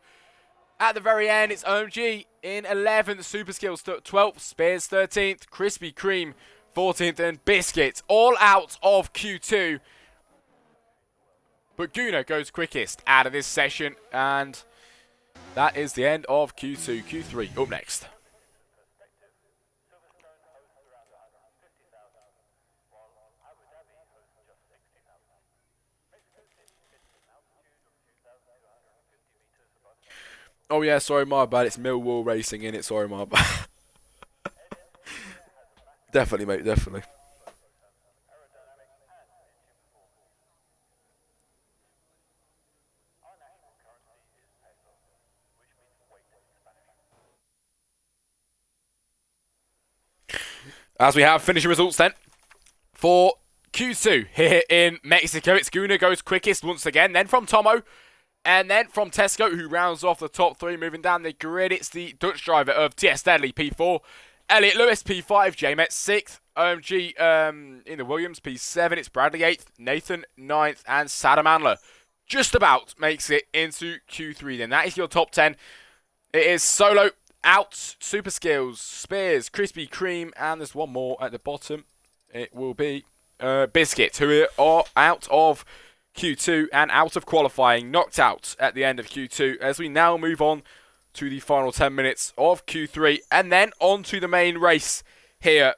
At the very end, it's OMG in 11th, Super Skills 12th, Spears 13th, Krispy Kreme 14th, and Biscuit all out of Q2. But Guna goes quickest out of this session, and that is the end of Q2. Q3 up next. Oh yeah, sorry, my bad. It's Millwall Racing in it. Sorry, my bad. Definitely, mate, definitely. As we have finishing results then for Q2 here in Mexico, it's Guna goes quickest once again, then from Tomo, and then from Tesco, who rounds off the top 3. Moving down the grid, it's the Dutch driver of TS Deadly, P4, Elliot Lewis, P5, JMet 6th, OMG in the Williams, P7, it's Bradley 8th, Nathan 9th, and Sadamandler just about makes it into Q3 then. That is your top 10. It is Solo out, Super Skills, Spears, Krispy Kreme, and there's one more at the bottom. It will be Biscuit, who are out of Q2 and out of qualifying, knocked out at the end of Q2, as we now move on to the final 10 minutes of Q3 and then on to the main race here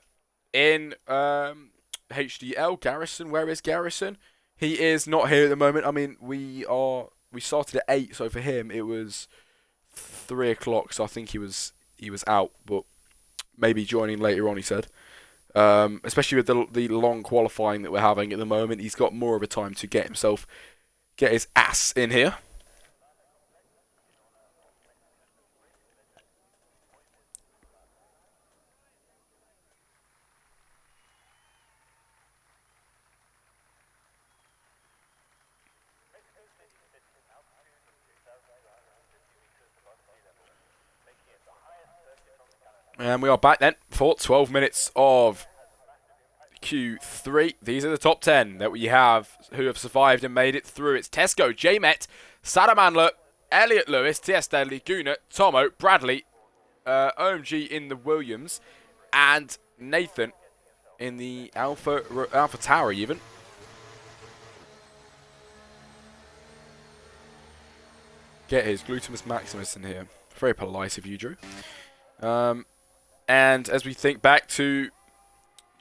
in HDL. Garrison, where is Garrison? He is not here at the moment. I mean, we started at 8, so for him it was 3 o'clock, so I think he was out, but maybe joining later on, he said. Especially with the long qualifying that we're having at the moment, he's got more of a time to get his ass in here. And we are back then for 12 minutes of Q3. These are the top 10 that we have who have survived and made it through. It's Tesco, JMet, Sadamandler, Elliot Lewis, TS Deadly, Guna, Tomo, Bradley, OMG in the Williams, and Nathan in the Alpha Tower even. Get his Glutamus Maximus in here. Very polite of you, Drew. And as we think back to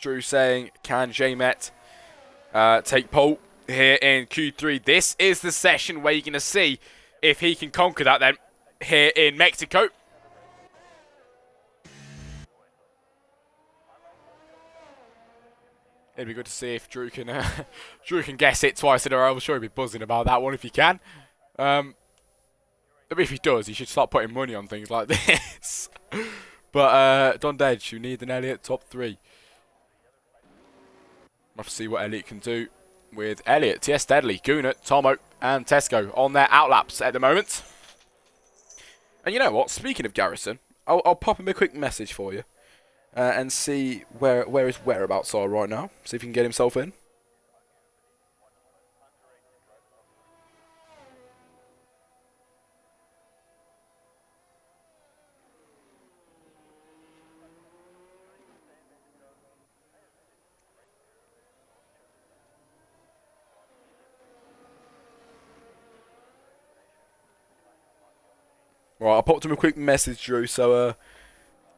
Drew saying, can JMet take pole here in Q3? This is the session where you're going to see if he can conquer that then here in Mexico. It'd be good to see if Drew can guess it twice in a row. I'm sure he'll be buzzing about that one if he can. If he does, he should start putting money on things like this. But Don Dedge, you need an Elliot top 3. We'll have to see what Elliot can do with Elliot, TS Deadly, Guna, Tomo, and Tesco on their outlaps at the moment. And you know what? Speaking of Garrison, I'll pop him a quick message for you and see where his whereabouts are right now. See if he can get himself in. Right, I popped him a quick message, Drew, so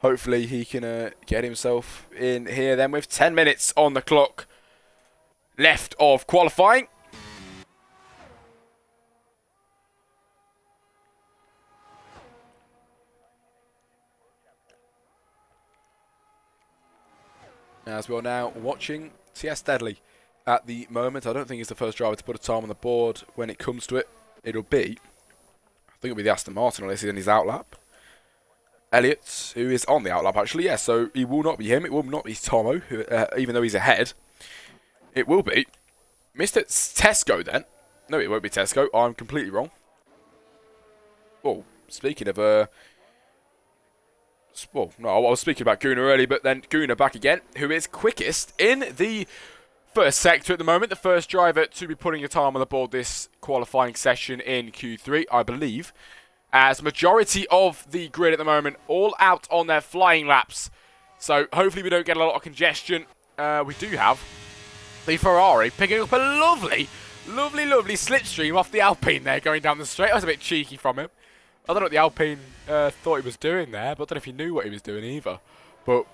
hopefully he can get himself in here then with 10 minutes on the clock left of qualifying. As we are now watching TS Deadly at the moment. I don't think he's the first driver to put a time on the board when it comes to it. I think it'll be the Aston Martin unless he's in his outlap. Elliott, who is on the outlap actually, yeah, so it will not be him. It will not be Tomo, who, even though he's ahead. It will be Mr. Tesco then. No, it won't be Tesco. I'm completely wrong. Well, speaking of, well, no, I was speaking about Guna earlier, but then Guna back again, who is quickest in the first sector at the moment. The first driver to be putting a time on the board this qualifying session in Q3, I believe. As majority of the grid at the moment all out on their flying laps. So hopefully we don't get a lot of congestion. We do have the Ferrari picking up a lovely slipstream off the Alpine there going down the straight. That was a bit cheeky from him. I don't know what the Alpine thought he was doing there, but I don't know if he knew what he was doing either. But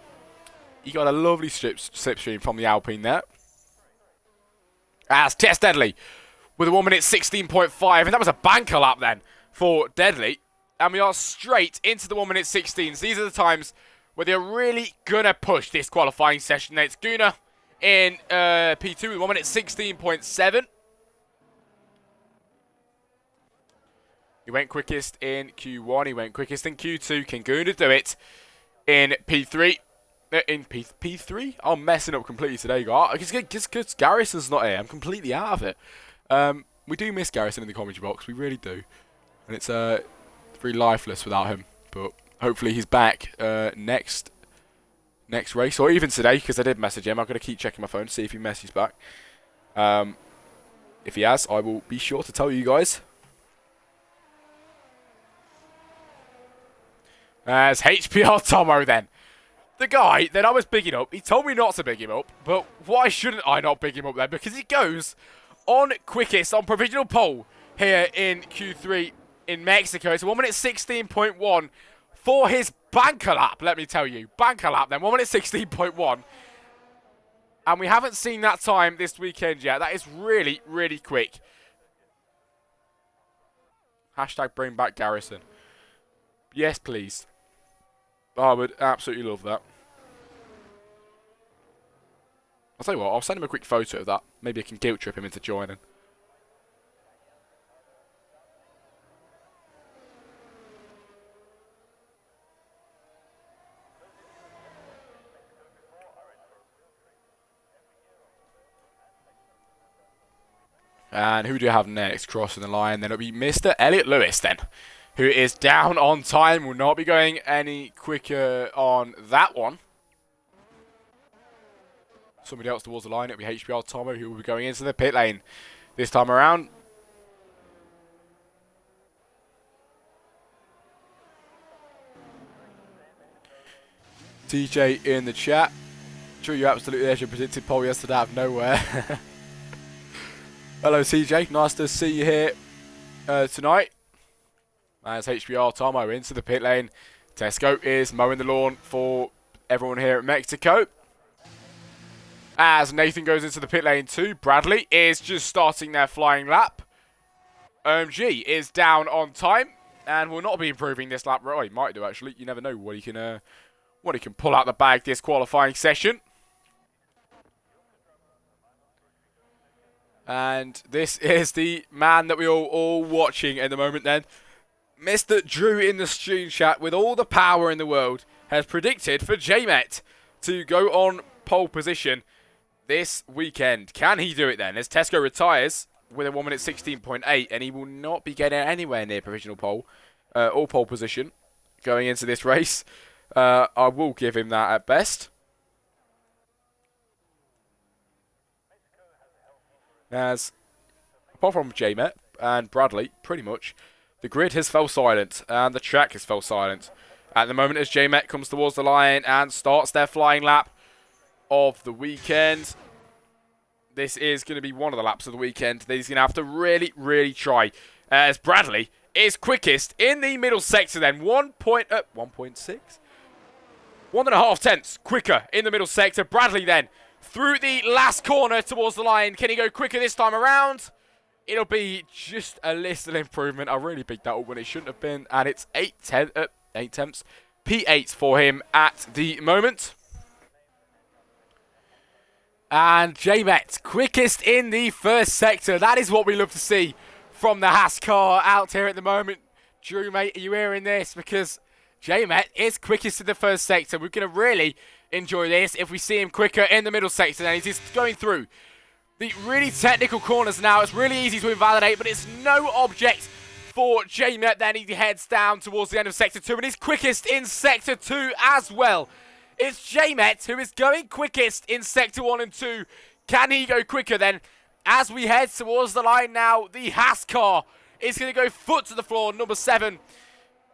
he got a lovely slipstream from the Alpine there. As TS Deadly with a 1 minute 16.5, and that was a banker lap then for Deadly. And we are straight into the 1 minute 16s. These are the times where they're really going to push this qualifying session. It's Guna in P2 with 1 minute 16.7. He went quickest in Q1. He went quickest in Q2. Can Guna do it in P3? In P3? I'm messing up completely today, guys. Just because Garrison's not here. I'm completely out of it. We do miss Garrison in the commentary box. We really do. And it's very lifeless without him. But hopefully he's back next race. Or even today, because I did message him. I'm going to keep checking my phone to see if he messages back. If he has, I will be sure to tell you guys. As HPR Tomo then. The guy that I was bigging up, he told me not to big him up, but why shouldn't I not big him up then? Because he goes on quickest on provisional pole here in Q3 in Mexico. It's 1 minute 16.1 for his banker lap, let me tell you. Banker lap then, 1 minute 16.1. And we haven't seen that time this weekend yet. That is really, really quick. Hashtag bring back Garrison. Yes, please. I would absolutely love that. I'll tell you what, I'll send him a quick photo of that. Maybe I can guilt trip him into joining. And who do you have next crossing the line? Then it'll be Mr. Elliott Lewis then, who is down on time, will not be going any quicker on that one. Somebody else towards the line, it'll be HBR Tomo, who will be going into the pit lane this time around. TJ in the chat. True, you absolutely as you predicted pole yesterday out of nowhere. Hello TJ, nice to see you here tonight. As HBR Tomo into the pit lane. Tesco is mowing the lawn for everyone here at Mexico. As Nathan goes into the pit lane too. Bradley is just starting their flying lap. OMG is down on time and will not be improving this lap. Well, he might do actually. You never know what he can pull out the bag this qualifying session. And this is the man that we're all watching at the moment then. Mr. Drew in the stream chat with all the power in the world has predicted for JMet to go on pole position this weekend. Can he do it then? As Tesco retires with a 1 minute 16.8 and he will not be getting anywhere near provisional pole or pole position going into this race. I will give him that at best. As apart from JMet and Bradley, pretty much, the grid has fell silent and the track has fell silent at the moment as JMet comes towards the line and starts their flying lap of the weekend. This is going to be one of the laps of the weekend that he's going to have to really, really try. As Bradley is quickest in the middle sector then. 1.6? 1.5 tenths quicker in the middle sector. Bradley then through the last corner towards the line. Can he go quicker this time around? It'll be just a little improvement. I really picked that up when it shouldn't have been. And it's 8 tenths. P8 for him at the moment. And J-Met, quickest in the first sector. That is what we love to see from the Haas car out here at the moment. Drew, mate, are you hearing this? Because J-Met is quickest in the first sector. We're going to really enjoy this if we see him quicker in the middle sector. Then he's just going through the really technical corners now. It's really easy to invalidate, but it's no object for J-Met. Then he heads down towards the end of Sector 2, and he's quickest in Sector 2 as well. It's J-Met who is going quickest in Sector 1 and 2. Can he go quicker then? As we head towards the line now, the Haas car is going to go foot to the floor, number 7.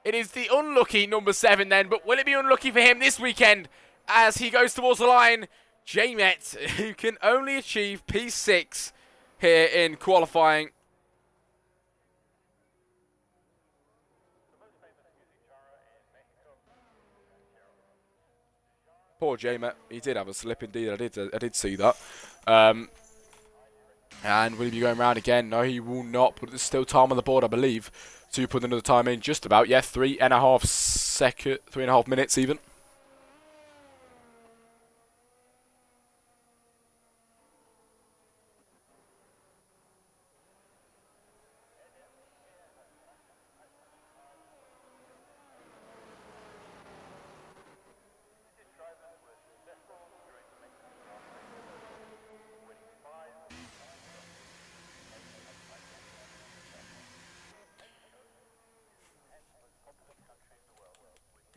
It is the unlucky number 7 then, but will it be unlucky for him this weekend as he goes towards the line? J-Met, who can only achieve P6 here in qualifying. Poor J-Met. He did have a slip indeed. I did see that. And will he be going round again? No, he will not. But there's still time on the board, I believe, to put another time in. Just about. Yeah, 3.5 minutes even.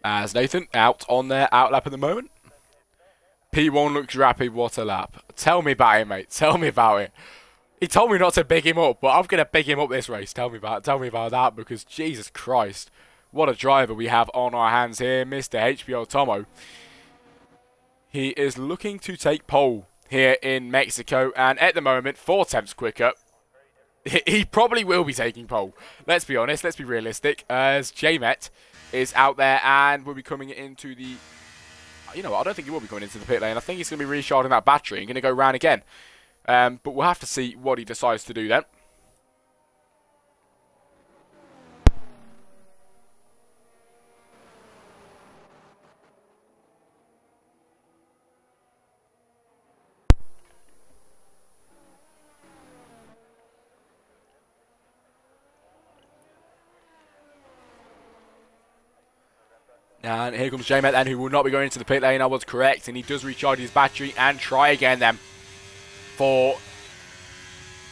As Nathan out on their outlap at the moment. P1 looks rapid. What a lap. Tell me about it, mate. Tell me about it. He told me not to big him up, but I'm going to big him up this race. Tell me about that, because Jesus Christ, what a driver we have on our hands here, Mr. HBL Tomo. He is looking to take pole here in Mexico, and at the moment, 4 tenths quicker. He probably will be taking pole. Let's be honest. Let's be realistic. As J-Met is out there and will be coming into the... You know what? I don't think he will be coming into the pit lane. I think he's going to be recharging that battery and going to go round again. But we'll have to see what he decides to do then. And here comes J-Met then, who will not be going into the pit lane. I was correct, and he does recharge his battery and try again then for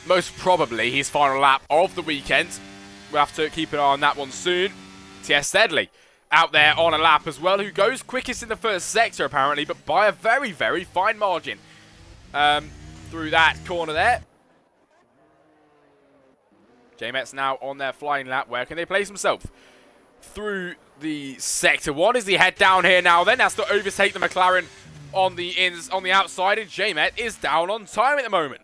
most probably his final lap of the weekend. We'll have to keep an eye on that one soon. T.S. Steadley out there on a lap as well, who goes quickest in the first sector apparently, but by a very, very fine margin through that corner there. J-Met's now on their flying lap. Where can they place themselves? Through the Sector 1 as he head down here now. Then has to overtake the McLaren on the outside, and J-Met is down on time at the moment.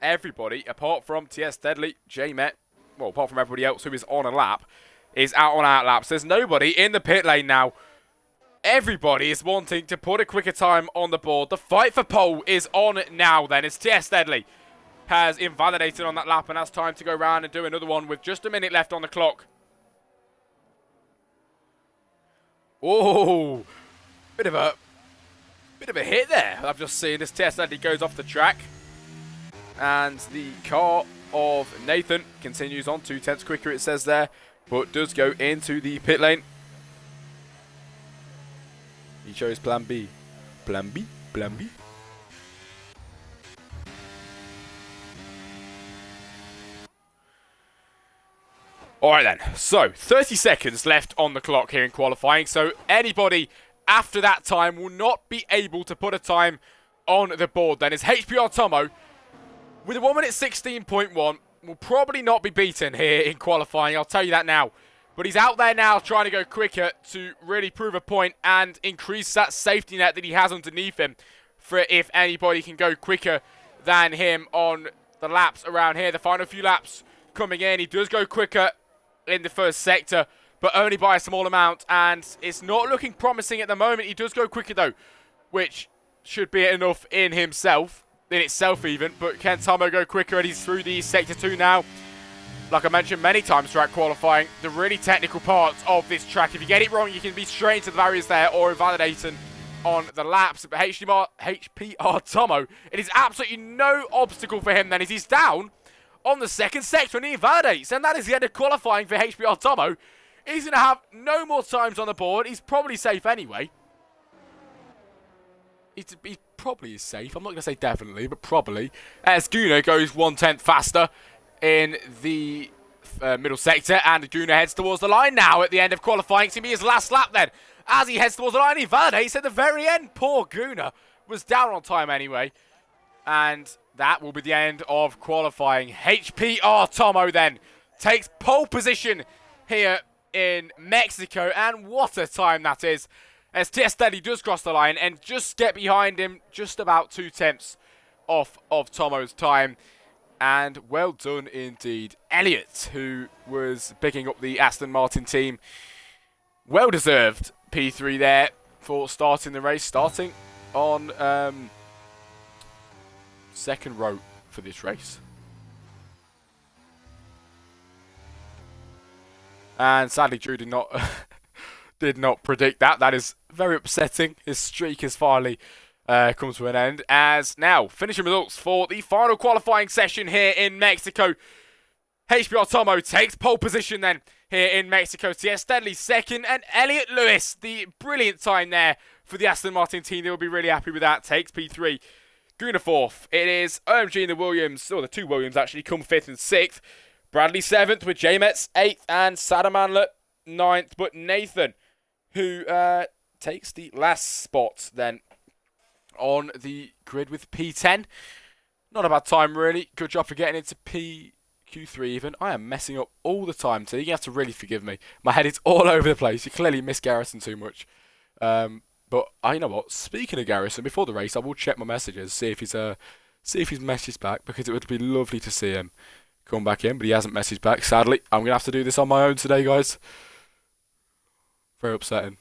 Everybody, apart from T.S. Deadly, J-Met, well, apart from everybody else who is on a lap, is out on outlaps. There's nobody in the pit lane now. Everybody is wanting to put a quicker time on the board. The fight for pole is on now then. It's T.S. Deadly has invalidated on that lap and has time to go round and do another one with just a minute left on the clock. Oh, bit of a hit there. I've just seen this test that he goes off the track, and the car of Nathan continues on 2 tenths quicker, it says there, but does go into the pit lane. He chose plan B. Plan B. Plan B. Alright then, so 30 seconds left on the clock here in qualifying, so anybody after that time will not be able to put a time on the board then. It's HPR Tomo with a 1 minute 16.1, will probably not be beaten here in qualifying, I'll tell you that now. But he's out there now trying to go quicker to really prove a point and increase that safety net that he has underneath him for if anybody can go quicker than him on the laps around here. The final few laps coming in. He does go quicker in the first sector, but only by a small amount, and it's not looking promising at the moment. He does go quicker though, which should be enough in itself even, but can Tomo go quicker, and he's through the sector 2 now. Like I mentioned many times throughout qualifying, the really technical parts of this track, if you get it wrong, you can be straight into the barriers there or invalidating on the laps. But HPR Tomo, it is absolutely no obstacle for him then, as he's down on the second sector and he invalidates. And that is the end of qualifying for HPR Tomo. He's going to have no more times on the board. He's probably safe anyway. He probably is safe. I'm not going to say definitely, but probably. As Guna goes 1/10 faster in the middle sector, and Guna heads towards the line now at the end of qualifying. It's going to be his last lap then. As he heads towards the line, he validates at the very end. Poor Guna was down on time anyway. And that will be the end of qualifying. HPR Tomo then takes pole position here in Mexico, and what a time that is, as Steady does cross the line and just get behind him, just about 2/10 off of Tomo's time. And well done indeed, Elliott, who was picking up the Aston Martin team. Well deserved P3 there for starting the race, starting on second row for this race. And sadly, Drew did not did not predict that. That is very upsetting. His streak has finally come to an end. As now, finishing results for the final qualifying session here in Mexico. HPR Tomo takes pole position then here in Mexico. T.S. Steadley second, and Elliott Lewis, the brilliant time there for the Aston Martin team. They will be really happy with that. Takes P3. Guna fourth. It is OMG and the Williams, or the two Williams actually, come fifth and sixth. Bradley seventh with J-Metz eighth, and Sadamanlet ninth. But Nathan, who takes the last spot then on the grid with P10. Not a bad time really. Good job for getting into Q3 even. I am messing up all the time today. You have to really forgive me. My head is all over the place. You clearly miss Garrison too much. But you know what? Speaking of Garrison, before the race, I will check my messages, see if he's messaged back, because it would be lovely to see him come back in, but he hasn't messaged back. Sadly, I'm gonna have to do this on my own today, guys. Very upsetting.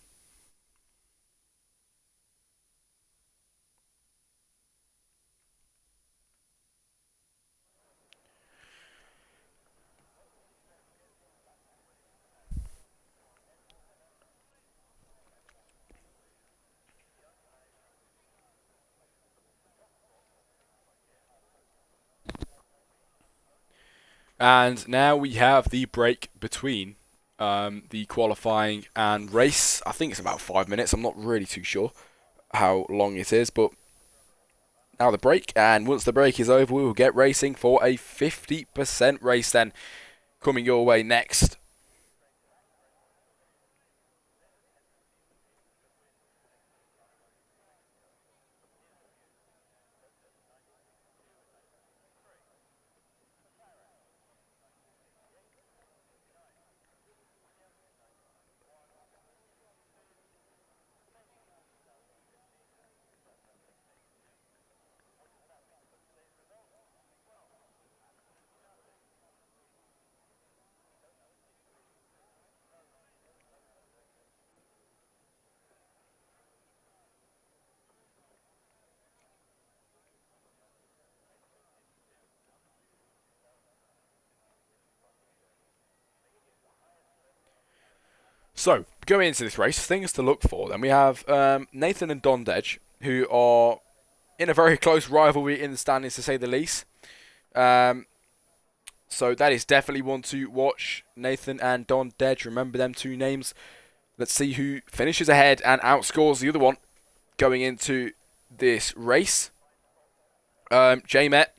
And now we have the break between the qualifying and race. I think it's about 5 minutes. I'm not really too sure how long it is, but now the break. And once the break is over, we will get racing for a 50% race then coming your way next. So, going into this race, things to look for. Then we have Nathan and Don Dedge, who are in a very close rivalry in the standings, to say the least. So that is definitely one to watch. Nathan and Don Dedge, remember them two names. Let's see who finishes ahead and outscores the other one going into this race. J-Met,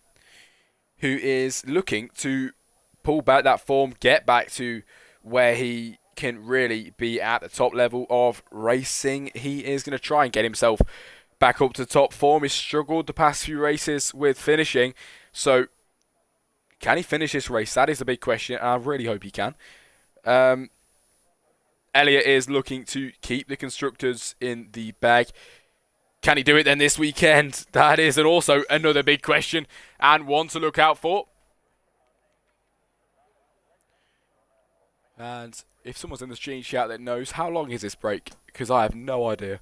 who is looking to pull back that form, get back to where he can really be at the top level of racing. He is going to try and get himself back up to top form. He's struggled the past few races with finishing. So, can he finish this race? That is the big question, and I really hope he can. Elliott is looking to keep the constructors in the bag. Can he do it then this weekend? That is also another big question and one to look out for. And if someone's in the stream chat that knows, how long is this break? Because I have no idea.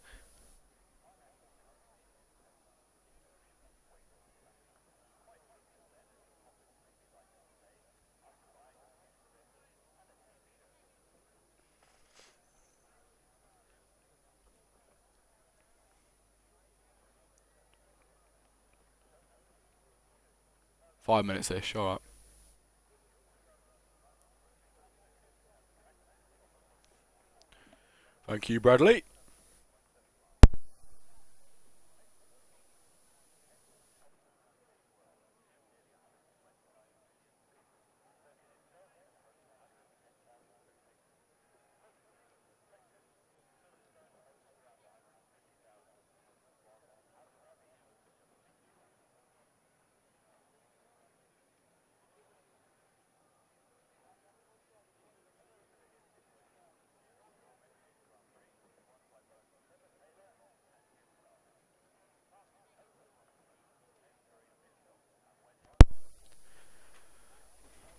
Five minutes-ish, alright. Thank you, Bradley.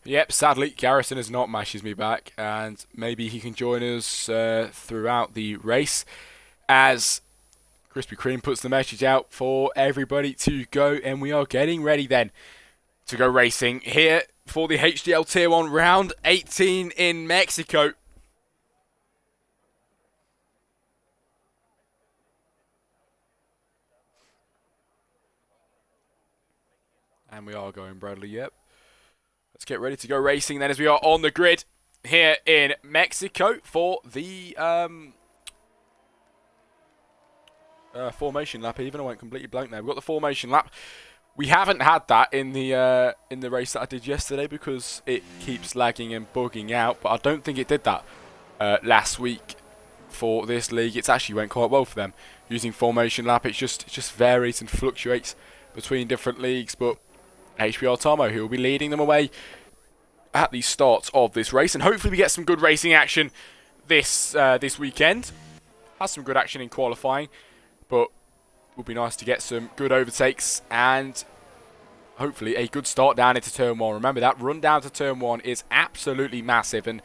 Yep, sadly, Garrison has not matches me back, and maybe he can join us throughout the race as Krispy Kreme puts the message out for everybody to go, and we are getting ready then to go racing here for the HDL Tier 1 Round 18 in Mexico. And we are going, Bradley, yep. Let's get ready to go racing then as we are on the grid here in Mexico for the formation lap. Even I went completely blank there. We've got the formation lap. We haven't had that in the race that I did yesterday because it keeps lagging and bugging out. But I don't think it did that last week for this league. It's actually went quite well for them using formation lap. It just varies and fluctuates between different leagues, but HBR Tomo, who will be leading them away at the start of this race, and hopefully we get some good racing action this weekend. Has some good action in qualifying, but it would be nice to get some good overtakes and hopefully a good start down into turn 1. Remember, that run down to turn 1 is absolutely massive, and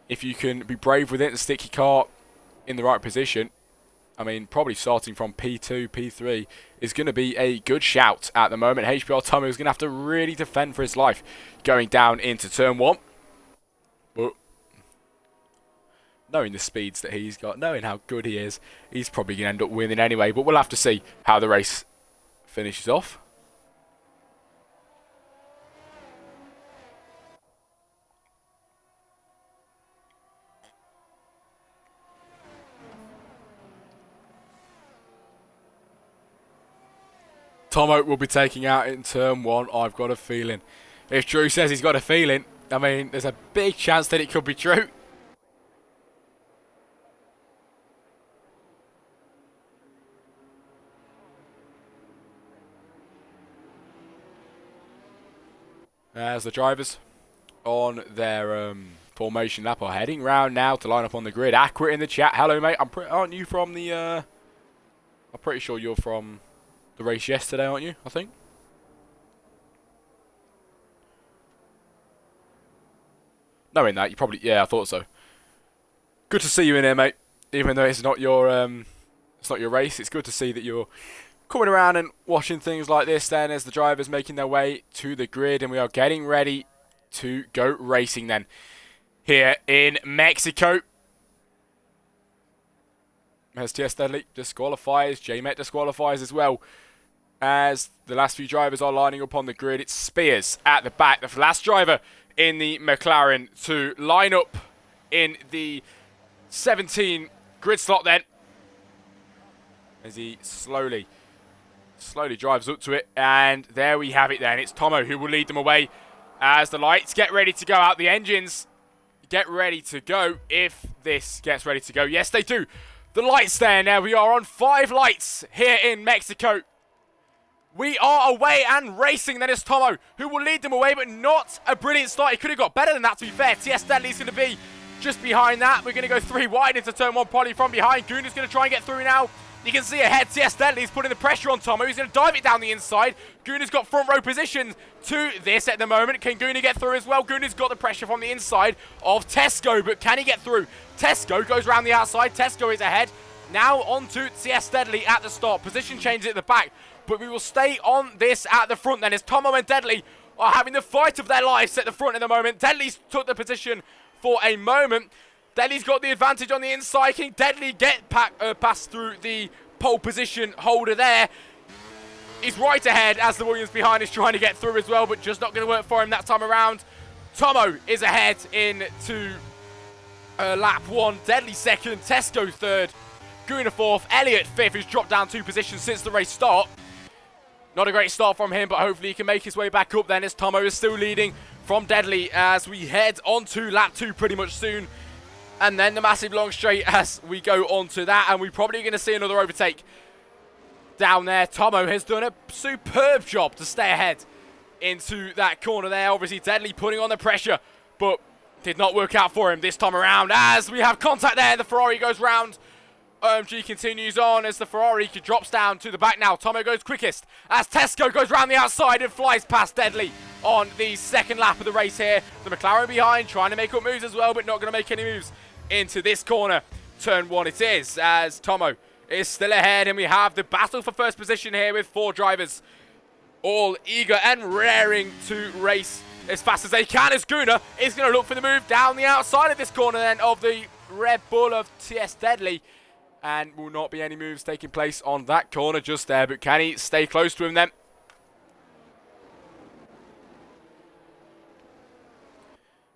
if you can be brave with it and stick your car in the right position, I mean, probably starting from P2, P3 is going to be a good shout at the moment. HBR Tomo is going to have to really defend for his life going down into turn 1. But knowing the speeds that he's got, knowing how good he is, he's probably going to end up winning anyway. But we'll have to see how the race finishes off. Tomo will be taking out in turn 1, I've got a feeling. If Drew says he's got a feeling, I mean, there's a big chance that it could be true. As the drivers on their formation lap are heading round now to line up on the grid. Accurate in the chat. Hello, mate. Aren't you from the... I'm pretty sure you're from the race yesterday, aren't you? I think. Knowing that, you probably... Yeah, I thought so. Good to see you in here, mate. Even though it's not your race, it's good to see that you're coming around and watching things like this then as the drivers making their way to the grid, and we are getting ready to go racing then here in Mexico. As TS Deadly disqualifies, JMet disqualifies as well. As the last few drivers are lining up on the grid, it's Spears at the back, the last driver in the McLaren to line up in the 17 grid slot then. As he slowly drives up to it, and there we have it then. It's Tomo who will lead them away as the lights get ready to go out. The engines get ready to go if this gets ready to go. Yes, they do. The lights there now. We are on 5 lights here in Mexico. We are away and racing. Then it's Tomo who will lead them away, but not a brilliant start. He could have got better than that, to be fair. TS Deadly's going to be just behind that. We're going to go 3 wide into turn 1, probably from behind. Goon is going to try and get through now. You can see ahead, CS Deadly's putting the pressure on Tomo. He's going to dive it down the inside. Guna's got front row position to this at the moment. Can Guna get through as well? Guna's got the pressure from the inside of Tesco, but can he get through? Tesco goes around the outside. Tesco is ahead. Now on to CS Deadly at the start. Position changes at the back, but we will stay on this at the front then as Tomo and Deadly are having the fight of their lives at the front at the moment. Deadly's took the position for a moment. Deadly's got the advantage on the inside. Can Deadly get past through the pole position holder there? He's right ahead as the Williams behind is trying to get through as well, but just not going to work for him that time around. Tomo is ahead into lap 1. Deadly second. Tesco third. Guna fourth. Elliott fifth, who's dropped down 2 positions since the race start. Not a great start from him, but hopefully he can make his way back up then as Tomo is still leading from Deadly as we head on to lap 2 pretty much soon. And then the massive long straight as we go on to that. And we're probably going to see another overtake down there. Tomo has done a superb job to stay ahead into that corner there. Obviously, Deadly putting on the pressure, but did not work out for him this time around. As we have contact there, the Ferrari goes round. OMG continues on as the Ferrari drops down to the back now. Tomo goes quickest as Tesco goes round the outside and flies past Deadly on the second lap of the race here. The McLaren behind, trying to make up moves as well, but not going to make any moves into this corner. Turn 1 it is, as Tomo is still ahead, and we have the battle for first position here with 4 drivers, all eager and raring to race as fast as they can, as Guna is going to look for the move down the outside of this corner then of the Red Bull of TS Deadly, and will not be any moves taking place on that corner just there, but can he stay close to him then?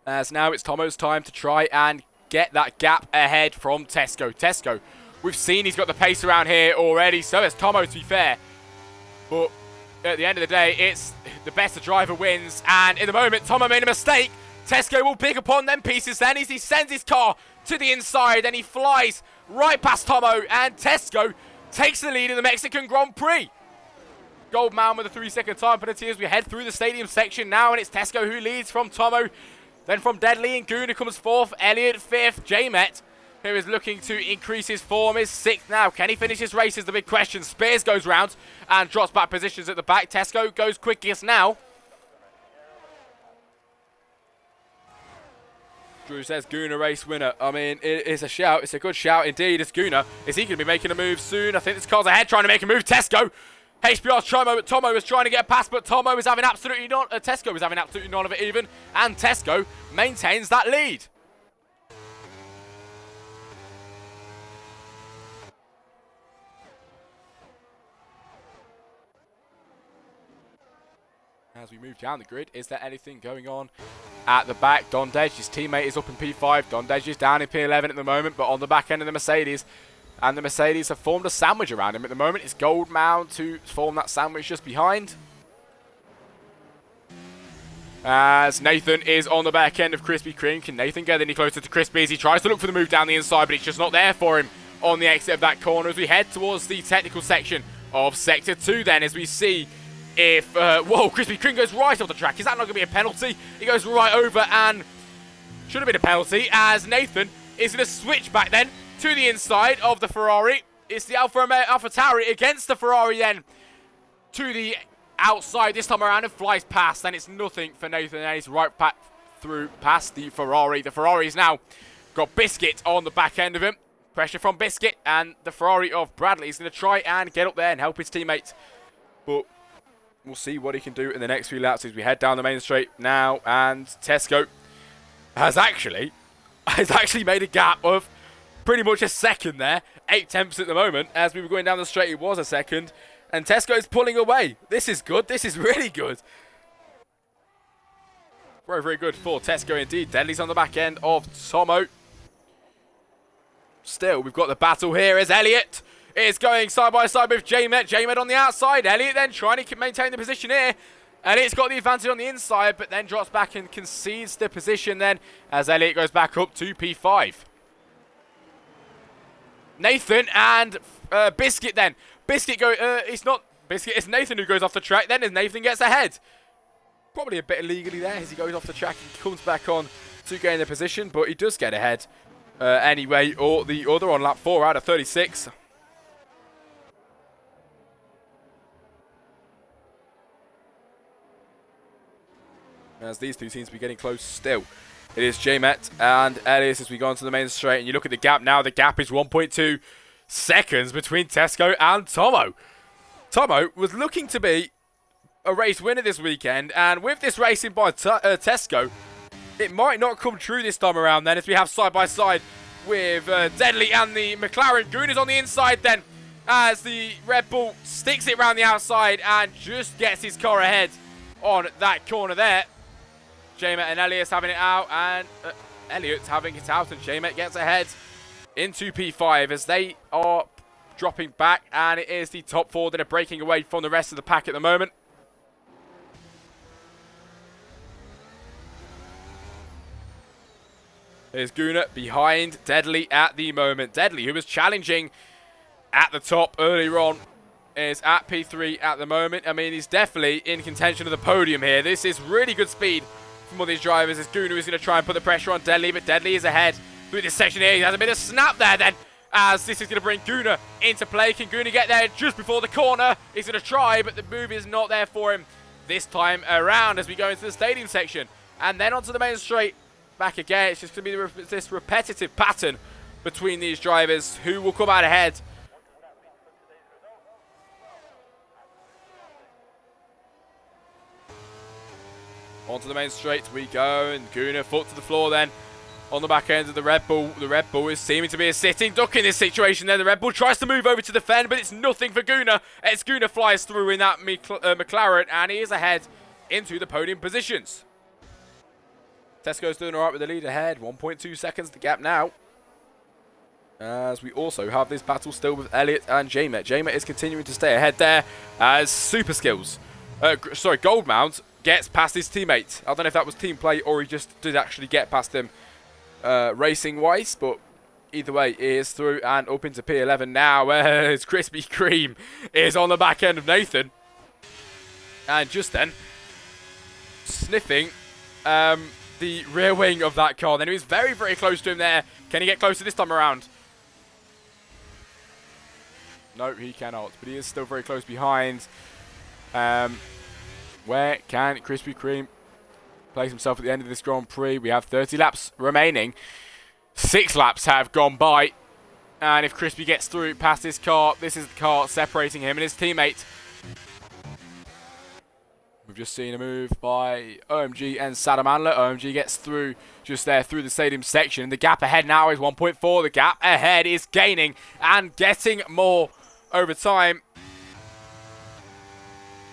As now it's Tomo's time to try and get that gap ahead from Tesco. Tesco, we've seen he's got the pace around here already, so has Tomo, to be fair. But at the end of the day, it's the better driver wins. And in the moment, Tomo made a mistake. Tesco will pick upon them pieces then as he sends his car to the inside and he flies right past Tomo. And Tesco takes the lead in the Mexican Grand Prix. Goldman with a 3-second time penalty as we head through the stadium section now. And it's Tesco who leads from Tomo. Then from Deadly and Guna comes 4th, Elliott 5th, J-Met, who is looking to increase his form, is 6th now. Can he finish his race is the big question. Spears goes round and drops back positions at the back. Tesco goes quickest now. Drew says Guna race winner. I mean, it is a shout. It's a good shout indeed. It's Guna. Is he going to be making a move soon? I think this car's ahead trying to make a move. Tesco. HBR's Tomo is trying to get past, but Tomo is having absolutely none. Tesco is having absolutely none of it even, and Tesco maintains that lead. As we move down the grid, is there anything going on at the back? Dondej, his teammate, is up in P5. Dondej is down in P11 at the moment, but on the back end of the Mercedes. And the Mercedes have formed a sandwich around him at the moment. It's Goldman to form that sandwich just behind. As Nathan is on the back end of Krispy Kreme. Can Nathan get any closer to Crispy as he tries to look for the move down the inside, but it's just not there for him on the exit of that corner as we head towards the technical section of Sector 2 then, as we see if... whoa, Krispy Kreme goes right off the track. Is that not going to be a penalty? He goes right over and should have been a penalty as Nathan is going to switch back then to the inside of the Ferrari. It's the AlphaTauri against the Ferrari then to the outside this time around and flies past. And it's nothing for Nathan. And he's right back through past the Ferrari. The Ferrari's now got Biscuit on the back end of him. Pressure from Biscuit. And the Ferrari of Bradley is going to try and get up there and help his teammates. But we'll see what he can do in the next few laps as we head down the main straight now. And Tesco has actually made a gap of pretty much a second there. 8/10 at the moment. As we were going down the straight, it was a second. And Tesco is pulling away. This is good. This is really good. Very, very good for Tesco indeed. Deadly's on the back end of Tomo. Still, we've got the battle here as Elliott is going side by side with J-Met. J-Met on the outside. Elliott then trying to maintain the position here. And it's got the advantage on the inside, but then drops back and concedes the position then as Elliott goes back up to P5. Nathan and Biscuit then. Biscuit go, it's not Biscuit, it's Nathan who goes off the track then as Nathan gets ahead. Probably a bit illegally there as he goes off the track and comes back on to gain the position, but he does get ahead anyway, or the other on lap 4 out of 36. as these two seem to be getting close still. It is J-Met and Elias as we go onto the main straight, and you look at the gap now. The gap is 1.2 seconds between Tesco and Tomo. Tomo was looking to be a race winner this weekend, and with this racing by Tesco, it might not come true this time around then, as we have side-by-side with Deadly and the McLaren. Gooner's on the inside then, as the Red Bull sticks it around the outside and just gets his car ahead on that corner there. J-Met and Elias having it out, and Elliot's having it out, and J-Met gets ahead into P5 as they are dropping back, and it is the top four that are breaking away from the rest of the pack at the moment. There's Gooner behind Deadly at the moment. Deadly, who was challenging at the top earlier on, is at P3 at the moment. I mean, he's definitely in contention of the podium here. This is really good speed from all these drivers, as Gooner is going to try and put the pressure on Deadly, but Deadly is ahead through this section here. He has a bit of snap there then, as this is going to bring Gooner into play. Can Gooner get there just before the corner? He's going to try, but the move is not there for him this time around as we go into the stadium section. And then onto the main straight. Back again. It's just going to be this repetitive pattern between these drivers. Who will come out ahead? Onto the main straight we go, and Gooner foot to the floor then on the back end of the Red Bull. The Red Bull is seeming to be a sitting duck in this situation then. The Red Bull tries to move over to the fend, but it's nothing for Gooner. As Gooner flies through in that McLaren, and he is ahead into the podium positions. Tesco's doing all right with the lead ahead. 1.2 seconds the gap now. As we also have this battle still with Elliot and J-Met. J-Met is continuing to stay ahead there as Super Skills. Goldmount gets past his teammate. I don't know if that was team play or he just did actually get past him racing-wise. But either way, he is through and up into P11 now. As Krispy Kreme is on the back end of Nathan. And just then, sniffing the rear wing of that car. Then he was very, very close to him there. Can he get closer this time around? No, he cannot. But he is still very close behind. Where can Krispy Kreme place himself at the end of this Grand Prix? We have 30 laps remaining. 6 laps have gone by. And if Krispy gets through past his car, this is the car separating him and his teammate. We've just seen a move by OMG and Salamanla. OMG gets through just there through the stadium section. The gap ahead now is 1.4. The gap ahead is gaining and getting more over time.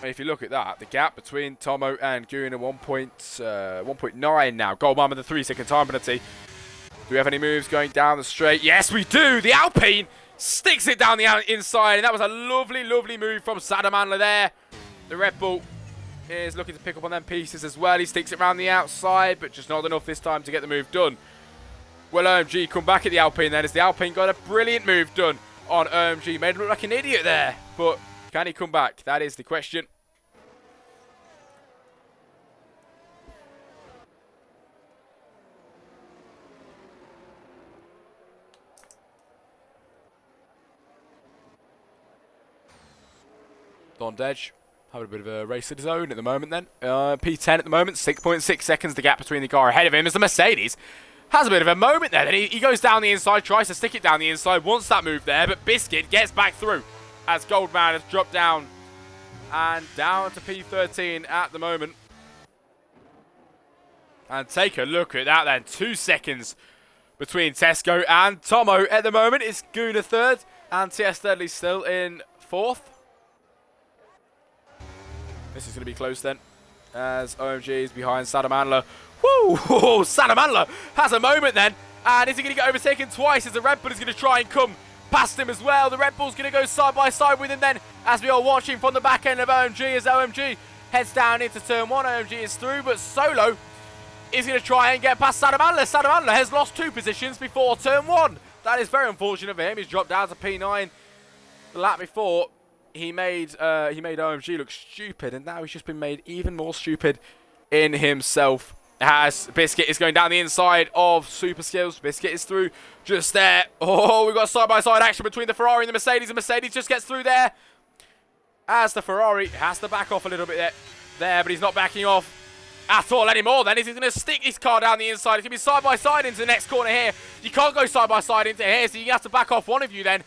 If you look at that, the gap between Tomo and Gooner 1.9 now. Goldmine with the 3-second time penalty. Do we have any moves going down the straight? Yes, we do. The Alpine sticks it down the inside, and that was a lovely, lovely move from Salamanla there. The Red Bull is looking to pick up on them pieces as well. He sticks it around the outside, but just not enough this time to get the move done. Will OMG come back at the Alpine then, as the Alpine got a brilliant move done on OMG. Made him look like an idiot there, but can he come back? That is the question. Don Dedge having a bit of a race of his own at the moment then. P10 at the moment, 6.6 seconds the gap between the car ahead of him as the Mercedes has a bit of a moment there. Then he goes down the inside, tries to stick it down the inside, wants that move there, but Biscuit gets back through as Goldman has dropped down and down to P13 at the moment. And take a look at that then, 2 seconds between Tesco and Tomo at the moment. It's Gooner third and TS Deadly still in fourth. This is going to be close then, as OMG is behind Salamanla. Woo! Salamanla has a moment then, and is he going to get overtaken twice as the Red Bull is going to try and come past him as well? The Red Bull's going to go side by side with him then, as we are watching from the back end of OMG, as OMG heads down into turn 1. OMG is through, but Solo is going to try and get past Salamanla. Salamanla has lost 2 positions before turn 1. That is very unfortunate for him. He's dropped down to P9 the lap before. He made OMG look stupid, and now he's just been made even more stupid in himself. As Biscuit is going down the inside of Super Skills. Biscuit is through just there. Oh, we've got side-by-side action between the Ferrari and the Mercedes. The Mercedes just gets through there, as the Ferrari has to back off a little bit there, but he's not backing off. at all anymore then. Is he going to stick his car down the inside? It's going to be side by side into the next corner here. You can't go side by side into here, so you have to back off one of you then.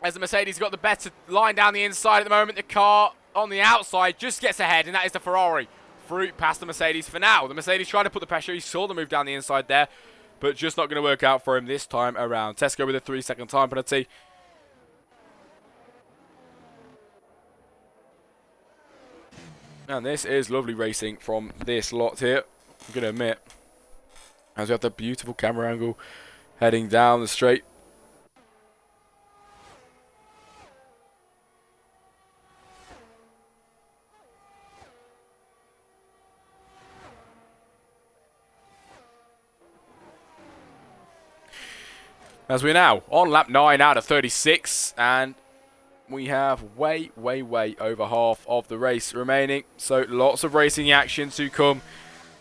As the Mercedes got the better line down the inside at the moment, the car on the outside just gets ahead, and that is the Ferrari through past the Mercedes for now. The Mercedes tried to put the pressure. He saw the move down the inside there, but just not going to work out for him this time around. Tesco with a 3-second time penalty. And this is lovely racing from this lot here, I'm going to admit. As we have the beautiful camera angle heading down the straight. As we're now on lap 9 out of 36, and we have way over half of the race remaining. So lots of racing action to come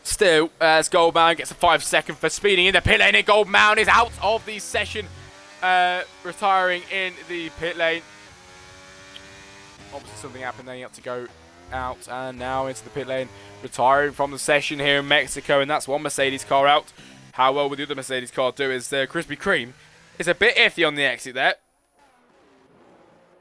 still, as Goldman gets a 5-second for speeding in the pit lane, and Goldman is out of the session, retiring in the pit lane. Obviously something happened there, he had to go out, and now into the pit lane, retiring from the session here in Mexico, and that's one Mercedes car out. How well will the other Mercedes car do is Krispy Kreme. It's a bit iffy on the exit there.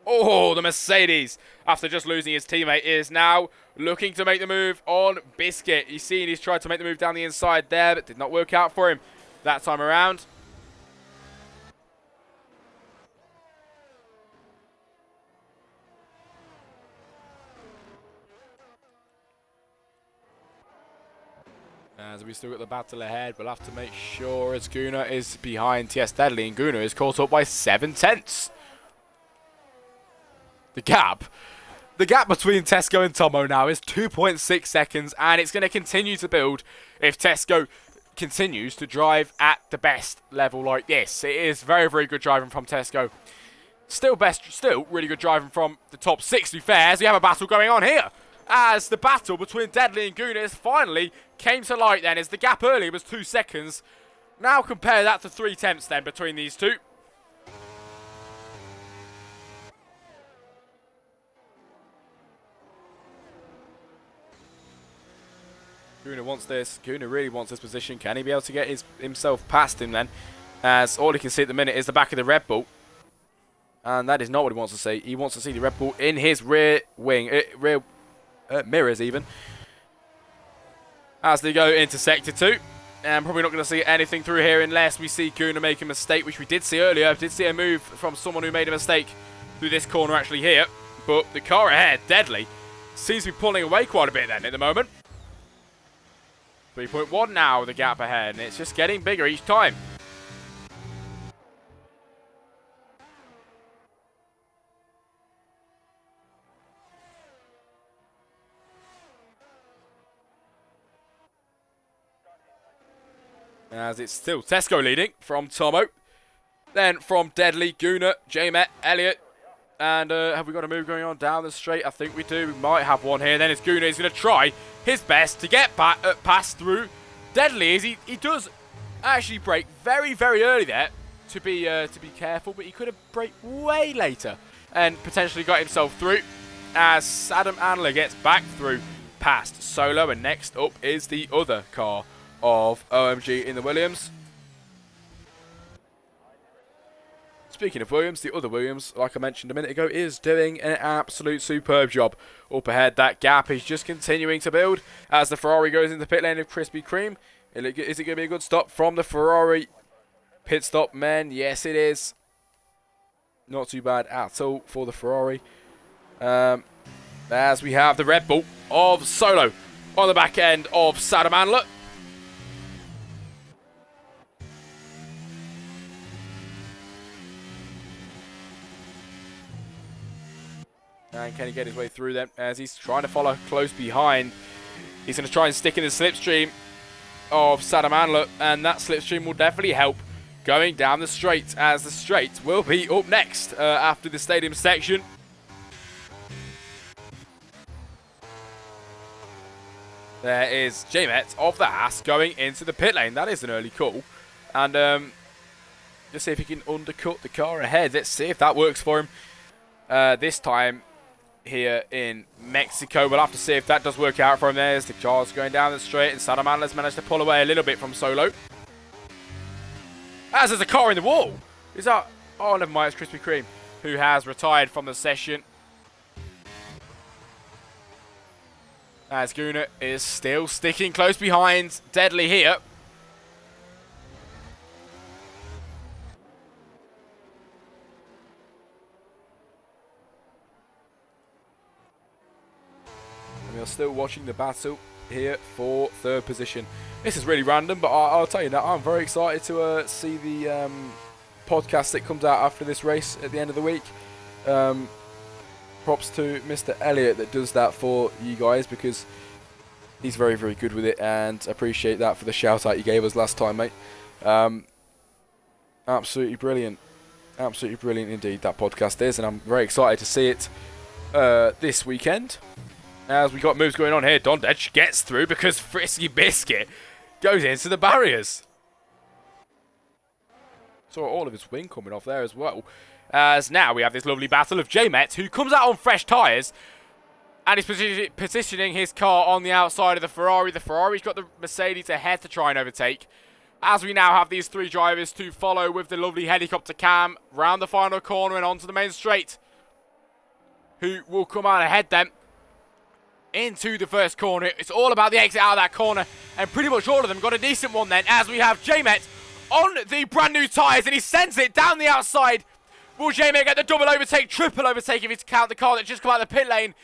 Oh, the Mercedes, after just losing his teammate, is now looking to make the move on Biscuit. You've seen he's tried to make the move down the inside there, but did not work out for him that time around. As we still got the battle ahead, we'll have to make sure as Gunnar is behind TS Deadly, and Gunnar is caught up by 7/10. The gap between Tesco and Tomo now is 2.6 seconds, and it's going to continue to build if Tesco continues to drive at the best level like this. It is very good driving from Tesco. Still really good driving from the top 6, to be fair, as we have a battle going on here. As the battle between Deadly and Gunnar finally came to light then, as the gap earlier was 2 seconds. Now compare that to 3/10 then between these two. Gunnar wants this. Gunnar really wants this position. Can he be able to get himself past him then? As all he can see at the minute is the back of the Red Bull. And that is not what he wants to see. He wants to see the Red Bull in his rear wing, mirrors even. As they go into Sector 2. And probably not going to see anything through here unless we see Gunnar make a mistake, which we did see earlier. We did see a move from someone who made a mistake through this corner actually here. But the car ahead, Deadly, seems to be pulling away quite a bit then at the moment. 3.1 now, the gap ahead, and it's just getting bigger each time. As it's still Tesco leading from Tomo. Then from Deadly, Gunnar, J-Met, Elliot. And have we got a move going on down the straight? I think we do. We might have one here. Then it's Gunnar. He's going to try his best to get past through Deadly. As he does actually brake very early there to be careful, but he could have braked way later and potentially got himself through. As Adam Andler gets back through past Solo, and next up is the other car of OMG in the Williams. Speaking of Williams, the other Williams, like I mentioned a minute ago, is doing an absolute superb job. Up ahead, that gap is just continuing to build as the Ferrari goes into pit lane of Krispy Kreme. Is it going to be a good stop from the Ferrari pit stop men? Yes, it is. Not too bad at all for the Ferrari. As we have the Red Bull of Solo on the back end of Adam Andler. And can he get his way through them as he's trying to follow close behind? He's going to try and stick in the slipstream of Adam Andler, and that slipstream will definitely help going down the straight, as the straight will be up next after the stadium section. There is J-Met of the Haas going into the pit lane. That is an early call. And just see if he can undercut the car ahead. Let's see if that works for him this time. here in Mexico. We'll have to see if that does work out for him there as the car's going down the straight, and Salamanla's managed to pull away a little bit from Solo. As there's a car in the wall. Is that... Oh, never mind, it's Krispy Kreme, who has retired from the session. As Gunnar is still sticking close behind Deadly here. And we are still watching the battle here for third position. This is really random, but I'll tell you that I'm very excited to see the podcast that comes out after this race at the end of the week. Props to Mr. Elliott that does that for you guys, because he's very, very good with it, and appreciate that for the shout out you gave us last time, mate. Absolutely brilliant. Absolutely brilliant indeed, that podcast is, and I'm very excited to see it this weekend. As we got moves going on here, Dondech gets through because Frisky Biscuit goes into the barriers. Saw all of his wing coming off there as well. As now we have this lovely battle of J-Met, who comes out on fresh tyres, and he's positioning his car on the outside of the Ferrari. The Ferrari's got the Mercedes ahead to try and overtake. As we now have these three drivers to follow with the lovely helicopter cam round the final corner and onto the main straight, who will come out ahead then into the first corner. It's all about the exit out of that corner, and pretty much all of them got a decent one then, as we have J-Met on the brand new tyres, and he sends it down the outside. Will J-Met get the double overtake, triple overtake if you count the car that just come out of the pit lane?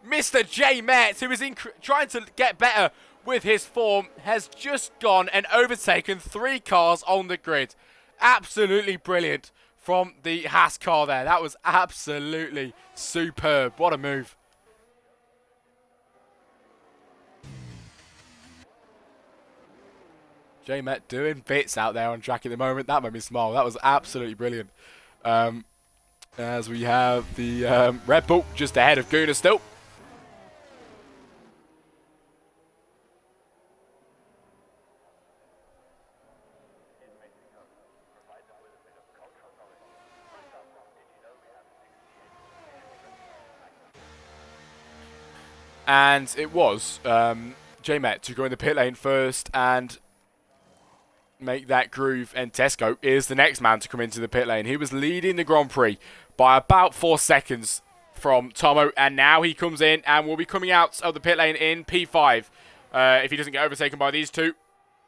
Mr. J-Met, who is trying to get better with his form, has just gone and overtaken 3 cars on the grid. Absolutely brilliant from the Haas car there. That was absolutely superb. What a move. J-Met doing bits out there on track at the moment. That made me smile. That was absolutely brilliant. As we have the Red Bull just ahead of Gunnar still. And it was J-Met to go in the pit lane first and make that groove, and Tesco is the next man to come into the pit lane. He was leading the Grand Prix by about 4 seconds from Tomo, and now he comes in and will be coming out of the pit lane in P5. If he doesn't get overtaken by these two,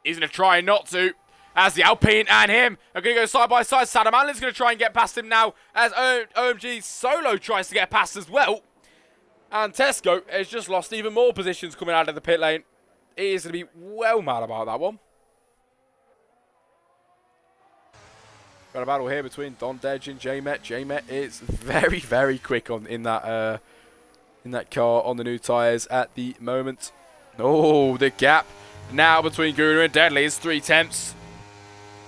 he's going to try not to, as the Alpine and him are going to go side by side. Sadamanlin's going to try and get past him now, as OMG Solo tries to get past as well. And Tesco has just lost even more positions coming out of the pit lane. He is going to be well mad about that one. Got a battle here between Dondech and J-Met. J-Met is very, very quick in that car on the new tyres at the moment. Oh, the gap now between Gunnar and Deadly is 3/10.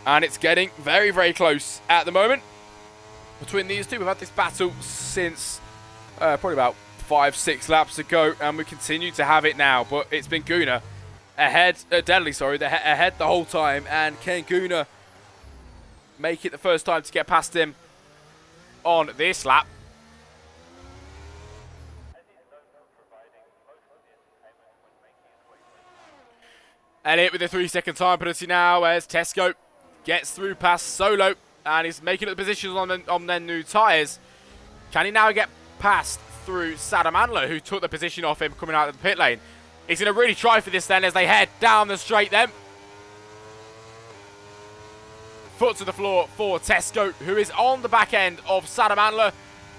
And it's getting very, very close at the moment between these two. We've had this battle since probably about 5-6 laps ago, and we continue to have it now. But it's been Gunnar ahead, Deadly, sorry, ahead the whole time. And can Gunnar make it the first time to get past him on this lap? And it with the 3-second time penalty now, as Tesco gets through past Solo and he's making up the positions on their new tyres. Can he now get past through Sadamanla, who took the position off him coming out of the pit lane? He's going to really try for this then as they head down the straight then. Foot to the floor for Tesco, who is on the back end of Sadamanla.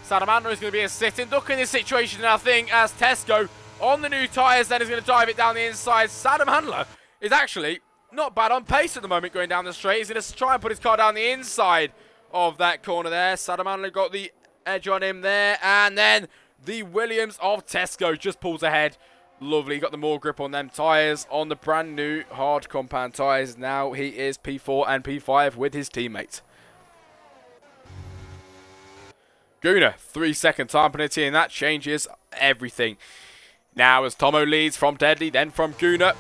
Sadamanla is going to be a sitting duck in this situation, I think, as Tesco on the new tyres then is going to drive it down the inside. Sadamanla is actually not bad on pace at the moment going down the straight. He's going to try and put his car down the inside of that corner there. Sadamanla got the edge on him there, and then the Williams of Tesco just pulls ahead. Lovely, got the more grip on them tyres, on the brand new hard compound tyres. Now he is P4 and P5 with his teammate. Gunnar, 3-second time penalty, and that changes everything. Now as Tomo leads from Deadly, then from Gunnar.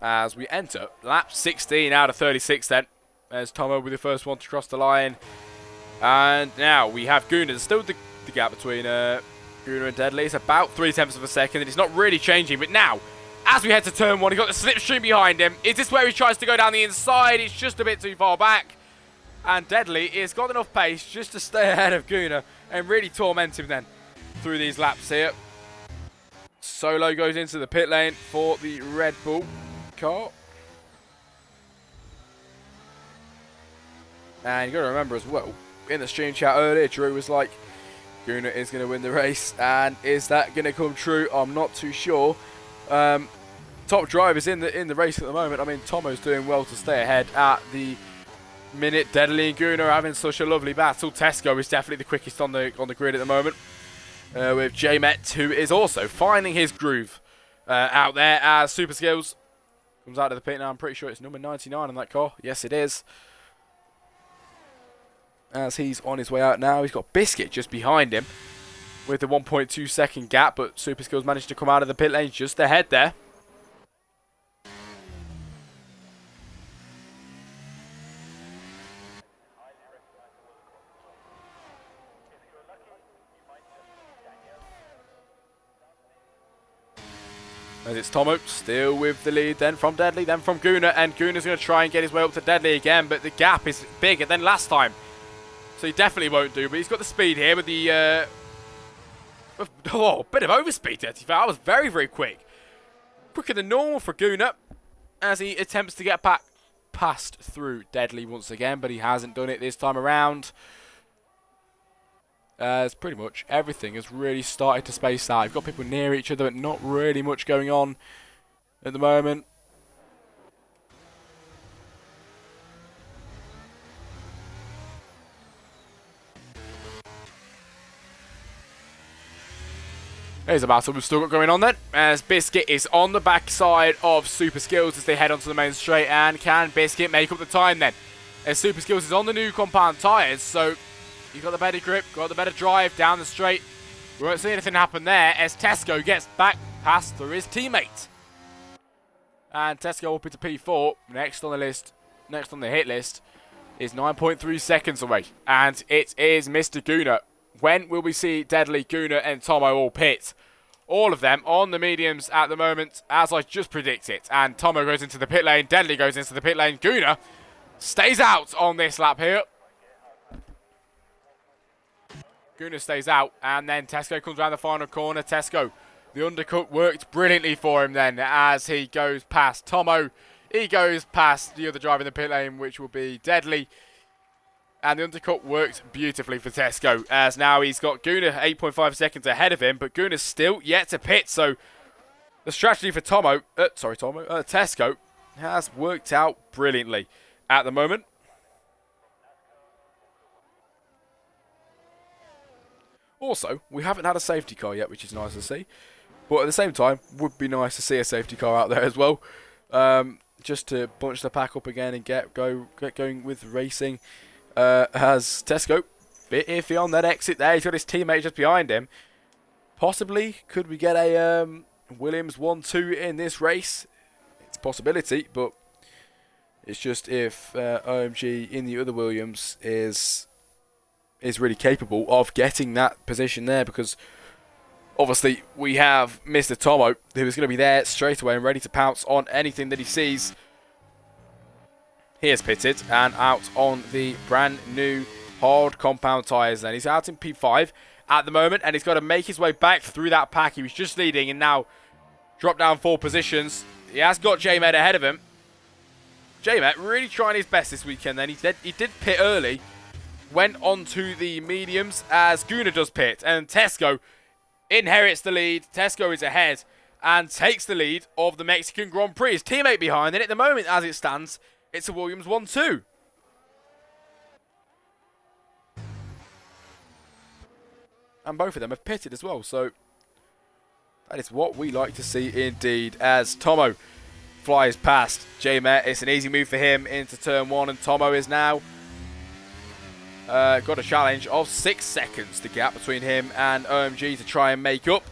as we enter lap 16 out of 36 then. There's Tomo with the first one to cross the line. And now we have Gunnar. There's still the gap between Gunnar and Deadly. It's about 0.3 of a second, and it's not really changing. But now, as we head to turn 1, he's got the slipstream behind him. Is this where he tries to go down the inside? It's just a bit too far back. And Deadly has got enough pace just to stay ahead of Gunnar and really torment him then through these laps here. Solo goes into the pit lane for the Red Bull car. And you've got to remember as well, in the stream chat earlier, Drew was like, Gunnar is going to win the race. And is that going to come true? I'm not too sure. Top drivers in the race at the moment. I mean, Tomo's doing well to stay ahead at the minute. Deadly and Gunnar are having such a lovely battle. Tesco is definitely the quickest on the grid at the moment. With J-Met, who is also finding his groove out there as Super Skills comes out of the pit now. I'm pretty sure it's number 99 on that car. Yes, it is. As he's on his way out now, he's got Biscuit just behind him with the 1.2 second gap, but Super Skills managed to come out of the pit lane just ahead there. As it's Tomo, still with the lead, then from Deadly, then from Gunnar, and Gunnar's going to try and get his way up to Deadly again, but the gap is bigger than last time. So he definitely won't do, but he's got the speed here with the, bit of overspeed there. That was very, very quick. Quicker than normal for Gunnar, as he attempts to get back past through Deadly once again, but he hasn't done it this time around. As pretty much everything has really started to space out. You've got people near each other, but not really much going on at the moment. There's a battle we've still got going on then, as Biscuit is on the backside of Super Skills as they head onto the main straight. And can Biscuit make up the time then? As Super Skills is on the new compound tyres, so he's got the better grip, got the better drive down the straight. We won't see anything happen there as Tesco gets back past through his teammate. And Tesco up into P4, next on the list, next on the hit list, is 9.3 seconds away. And it is Mr. Gunnar. When will we see Deadly, Gunnar and Tomo all pit? All of them on the mediums at the moment, as I just predicted. And Tomo goes into the pit lane, Deadly goes into the pit lane, Gunnar stays out on this lap here. Gunnar stays out, and then Tesco comes around the final corner. Tesco, the undercut worked brilliantly for him then as he goes past Tomo. He goes past the other driver in the pit lane, which will be Deadly. And the undercut worked beautifully for Tesco, as now he's got Gunnar 8.5 seconds ahead of him, but Gunnar's still yet to pit. So the strategy for Tesco has worked out brilliantly at the moment. Also, we haven't had a safety car yet, which is nice to see. But at the same time, would be nice to see a safety car out there as well. Just to bunch the pack up again and get going with racing. Has Tesco, bit iffy on that exit there. He's got his teammate just behind him. Possibly, could we get a Williams 1-2 in this race? It's a possibility, but it's just if OMG in the other Williams is really capable of getting that position there, because obviously we have Mr. Tomo, who is going to be there straight away and ready to pounce on anything that he sees. He is pitted and out on the brand new hard compound tyres then. He's out in P5 at the moment, and he's got to make his way back through that pack. He was just leading and now dropped down 4 positions. He has got J-Med ahead of him. J-Med really trying his best this weekend then. He did pit early, went on to the mediums as Gunnar does pit, and Tesco inherits the lead. Tesco is ahead and takes the lead of the Mexican Grand Prix. His teammate behind, and at the moment as it stands, it's a Williams 1-2. And both of them have pitted as well, so that is what we like to see indeed. As Tomo flies past J-Met, it's an easy move for him into turn 1, and Tomo is now got a challenge of 6 seconds, the gap between him and OMG to try and make up.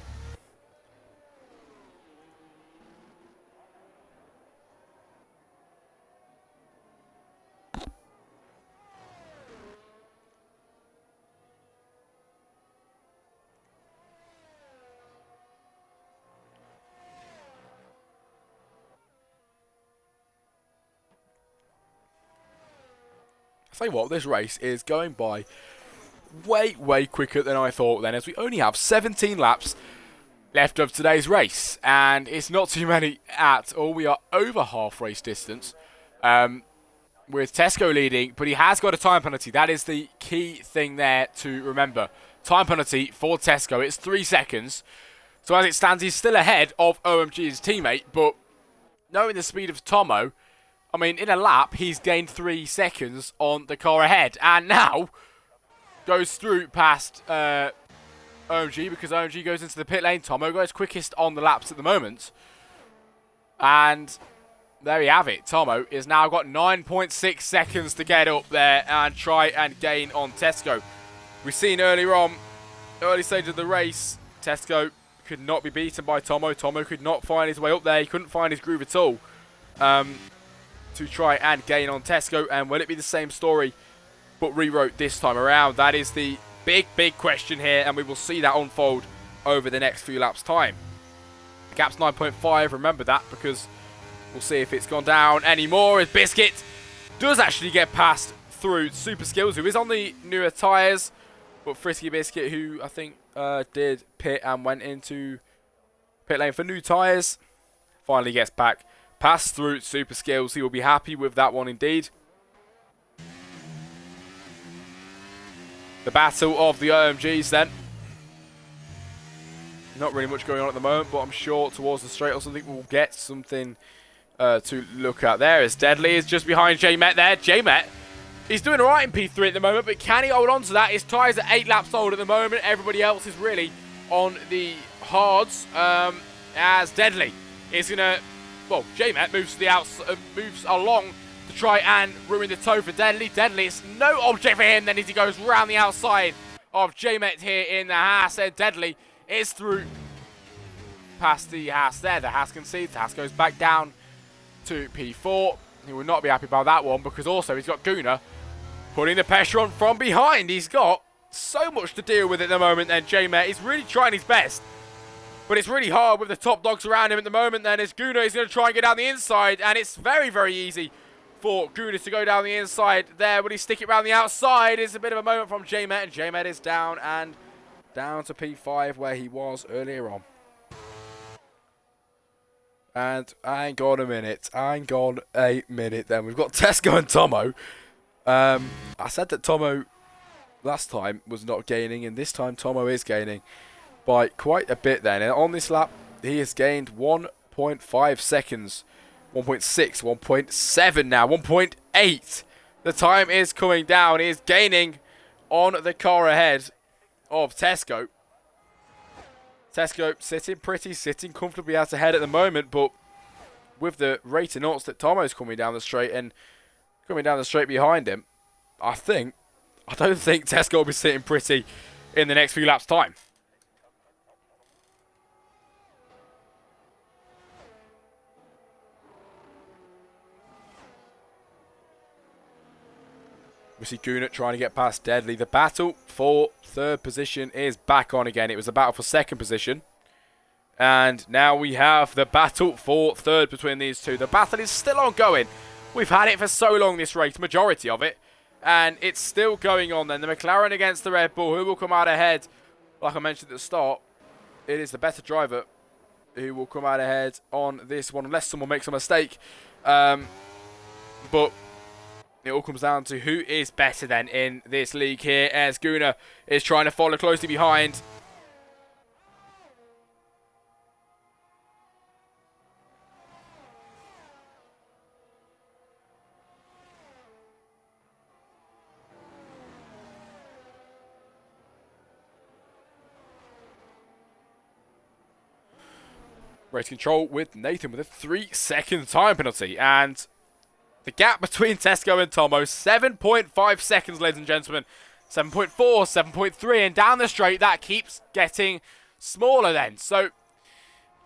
tell you what, this race is going by way quicker than I thought then, as we only have 17 laps left of today's race, and it's not too many at all. We are over half race distance, with Tesco leading, but he has got a time penalty. That is the key thing there to remember. Time penalty for Tesco, it's 3 seconds. So as it stands, he's still ahead of OMG's teammate, but knowing the speed of Tomo, I mean, in a lap, he's gained 3 seconds on the car ahead, and now goes through past OMG, because OMG goes into the pit lane. Tomo goes quickest on the laps at the moment, and there we have it. Tomo is now got 9.6 seconds to get up there and try and gain on Tesco. We've seen earlier on, early stage of the race, Tesco could not be beaten by Tomo. Tomo could not find his way up there. He couldn't find his groove at all to try and gain on Tesco. And will it be the same story but rewrote this time around? That is the big question here, and we will see that unfold over the next few laps' time. The gap's 9.5. Remember that, because we'll see if it's gone down anymore, as Biscuit does actually get past through Super Skills, who is on the newer tyres. But Frisky Biscuit, who I think did pit and went into pit lane for new tyres, finally gets back past through Super Skills. He will be happy with that one indeed. The battle of the OMGs then. Not really much going on at the moment, but I'm sure towards the straight or something we'll get something to look at. There is Deadly is just behind J-Met there. J-Met, he's doing alright in P3 at the moment, but can he hold on to that? His tyres are 8 laps old at the moment. Everybody else is really on the hards, as Deadly is going to, well, J-Met moves to the moves along to try and ruin the toe for Deadly. Deadly, it's no object for him then as he goes round the outside of J-Met here in the Haas, and Deadly is through past the Haas there. The Haas concedes. The Haas goes back down to P4. He will not be happy about that one, because also he's got Guna putting the pressure on from behind. He's got so much to deal with at the moment, and J-Met is really trying his best, but it's really hard with the top dogs around him at the moment. Then as Guna is going to try and get down the inside, and it's very easy for Guna to go down the inside there. Will he stick it around the outside? It's a bit of a moment from J-Met, and J-Met is down and down to P5 where he was earlier on. And hang on a minute then. We've got Tesco and Tomo. I said that Tomo last time was not gaining, and this time Tomo is gaining by quite a bit then. And on this lap, he has gained 1.5 seconds. 1.6, 1.7 now, 1.8. The time is coming down. He is gaining on the car ahead of Tesco. Tesco sitting comfortably out ahead at the moment, but with the rate of knots that Tomo's coming down the straight and coming down the straight behind him, I don't think Tesco will be sitting pretty in the next few laps' time. We see Guna trying to get past Deadly. The battle for third position is back on again. It was a battle for second position, and now we have the battle for third between these two. The battle is still ongoing. We've had it for so long this race, majority of it, and it's still going on then. The McLaren against the Red Bull. Who will come out ahead? Like I mentioned at the start, it is the better driver who will come out ahead on this one, unless someone makes a mistake. But it all comes down to who is better then in this league here, as Guna is trying to follow closely behind. Race control with Nathan with a 3-second time penalty, and the gap between Tesco and Tomo, 7.5 seconds, ladies and gentlemen. 7.4, 7.3, and down the straight, that keeps getting smaller then. So,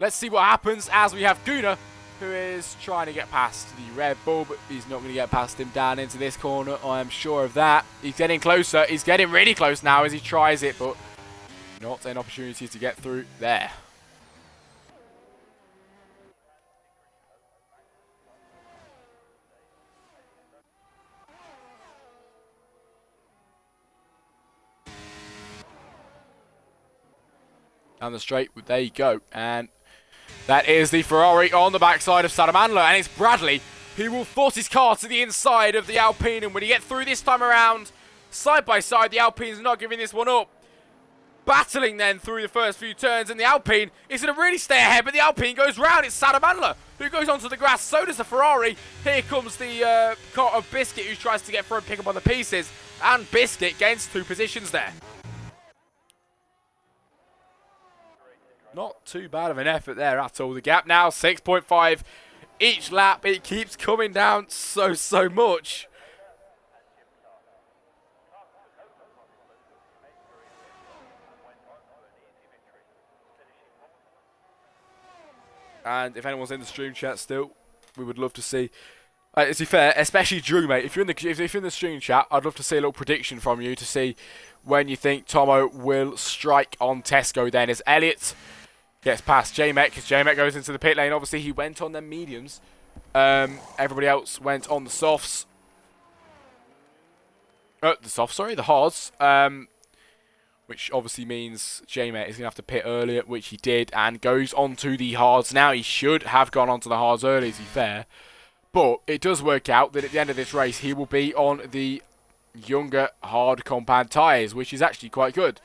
let's see what happens as we have Guna, who is trying to get past the Red Bull, but he's not going to get past him down into this corner, I am sure of that. He's getting closer. He's getting really close now as he tries it, but not an opportunity to get through there. Down the straight, there you go. And that is the Ferrari on the backside of Salamandler, and it's Bradley who will force his car to the inside of the Alpine, and when he gets through this time around, side by side, the Alpine's not giving this one up. Battling then through the first few turns, and the Alpine is going to really stay ahead, but the Alpine goes round. It's Salamandler who goes onto the grass, so does the Ferrari. Here comes the car of Biscuit, who tries to get through and pick up on the pieces, and Biscuit gains 2 positions there. Not too bad of an effort there at all. The gap now 6.5 each lap. It keeps coming down so much. And if anyone's in the stream chat still, we would love to see. To be fair, especially Drew, mate. If you're in the stream chat, I'd love to see a little prediction from you to see when you think Tomo will strike on Tesco. Then as Elliott gets past J-Mech, because J-Mech goes into the pit lane. Obviously, he went on the mediums. Everybody else went on the softs. The hards. Which obviously means J-Mech is going to have to pit earlier, which he did, and goes on to the hards now. He should have gone on to the hards early, to be fair. But it does work out that at the end of this race, he will be on the younger hard compound tyres, which is actually quite good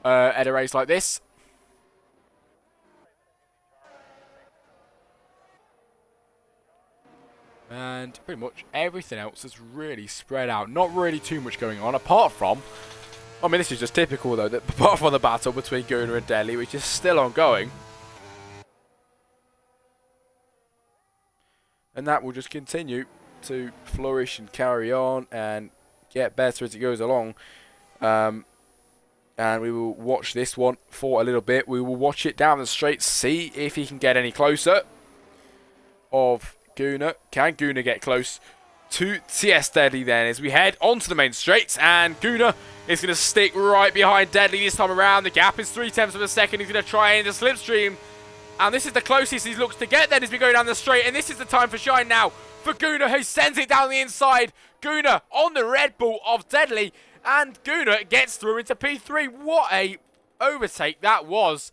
at a race like this. And pretty much everything else is really spread out. Not really too much going on, apart from... I mean, this is just typical, though, that apart from the battle between Guna and Deadly, which is still ongoing. And that will just continue to flourish and carry on and get better as it goes along. And we will watch this one for a little bit. We will watch it down the straight, see if he can get any closer of Guna. Can Guna get close to TS Deadly then as we head onto the main straights, and Guna is going to stick right behind Deadly this time around. The gap is 0.3 of a second. He's going to try in the slipstream, and this is the closest he looks to get then as we go down the straight, and this is the time for shine now for Guna, who sends it down the inside. Guna on the Red Bull of Deadly, and Guna gets through into P3. What a overtake that was,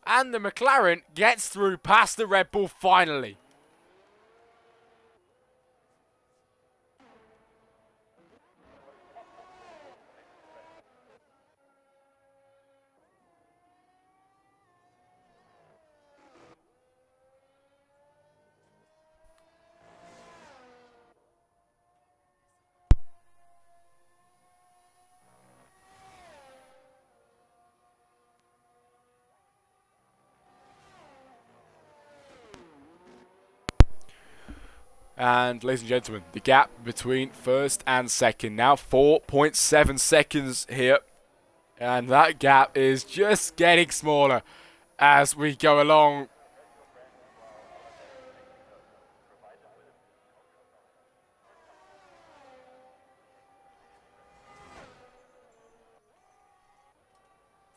and the McLaren gets through past the Red Bull finally. And ladies and gentlemen, the gap between first and second now 4.7 seconds here. And that gap is just getting smaller as we go along.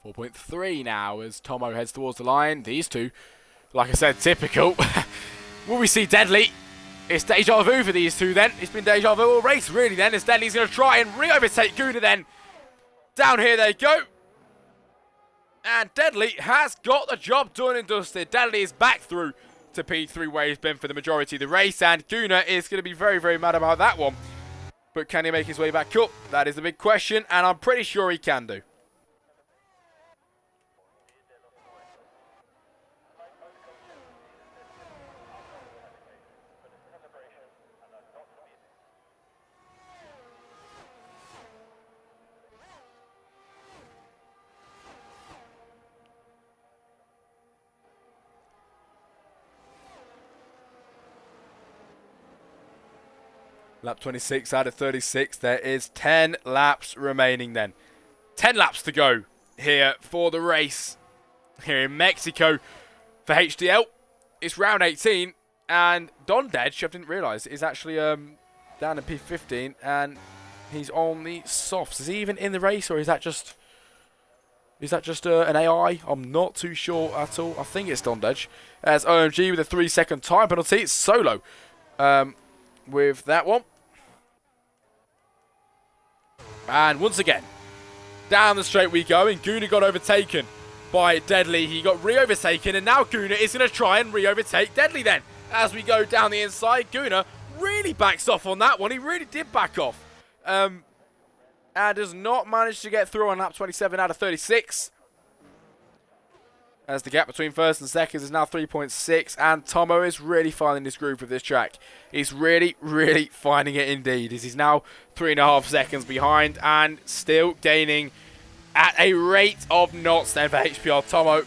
.3 now as Tomo heads towards the line. These two, like I said, typical. Will we see Deadly? It's deja vu for these two then. It's been deja vu all race really then, as Deadly's going to try and re-overtake Guna then. Down here they go. And Deadly has got the job done and dusted. Deadly is back through to P3 where he's been for the majority of the race, and Guna is going to be very mad about that one. But can he make his way back up? That is the big question, and I'm pretty sure he can do. Lap 26 out of 36. There is 10 laps remaining then. 10 laps to go here for the race here in Mexico for HDL. It's round 18, and Don Dedge, I didn't realise, is actually down in P15, and he's on the softs. Is he even in the race, or is that just an AI? I'm not too sure at all. I think it's Don Dedge. As OMG with a 3-second time penalty. It's solo with that one. And once again, down the straight we go, and Guna got overtaken by Deadly. He got re-overtaken, and now Guna is going to try and re-overtake Deadly then. As we go down the inside, Guna really backs off on that one. He really did back off. And does not manage to get through on lap 27 out of 36. As the gap between first and second is now 3.6, and Tomo is really finding his groove with this track. He's really, really finding it indeed, as he's now 3.5 seconds behind and still gaining at a rate of knots then for HPR Tomo.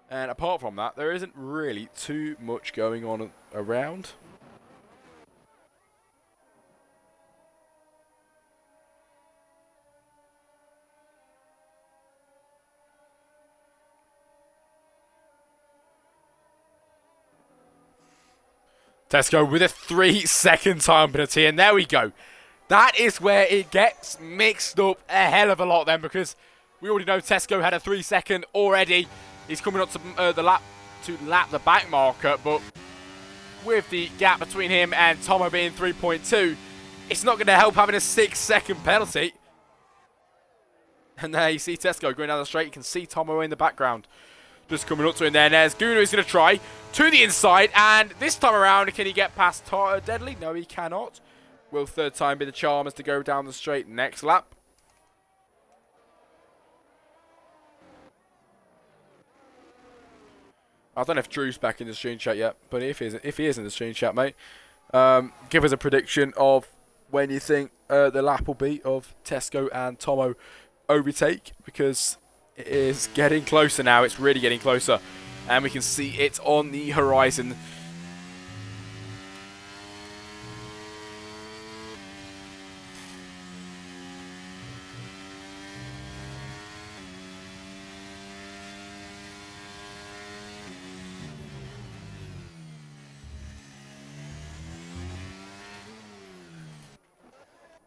And apart from that, there isn't really too much going on around. Tesco with a 3-second time penalty, and there we go. That is where it gets mixed up a hell of a lot then, because we already know Tesco had a 3-second already. He's coming up to the lap the back marker, but with the gap between him and Tomo being 3.2, it's not going to help having a 6-second penalty. And there you see Tesco going down the straight. You can see Tomo in the background. Just coming up to him there. And there's Guna who's going to try to the inside. And this time around, can he get past Deadly? No, he cannot. Will third time be the charm as to go down the straight next lap. I don't know if Drew's back in the stream chat yet. But if he is in the stream chat, mate, give us a prediction of when you think the lap will be of Tesco and Tomo overtake. Because it is getting closer now. It's really getting closer. And we can see it on the horizon.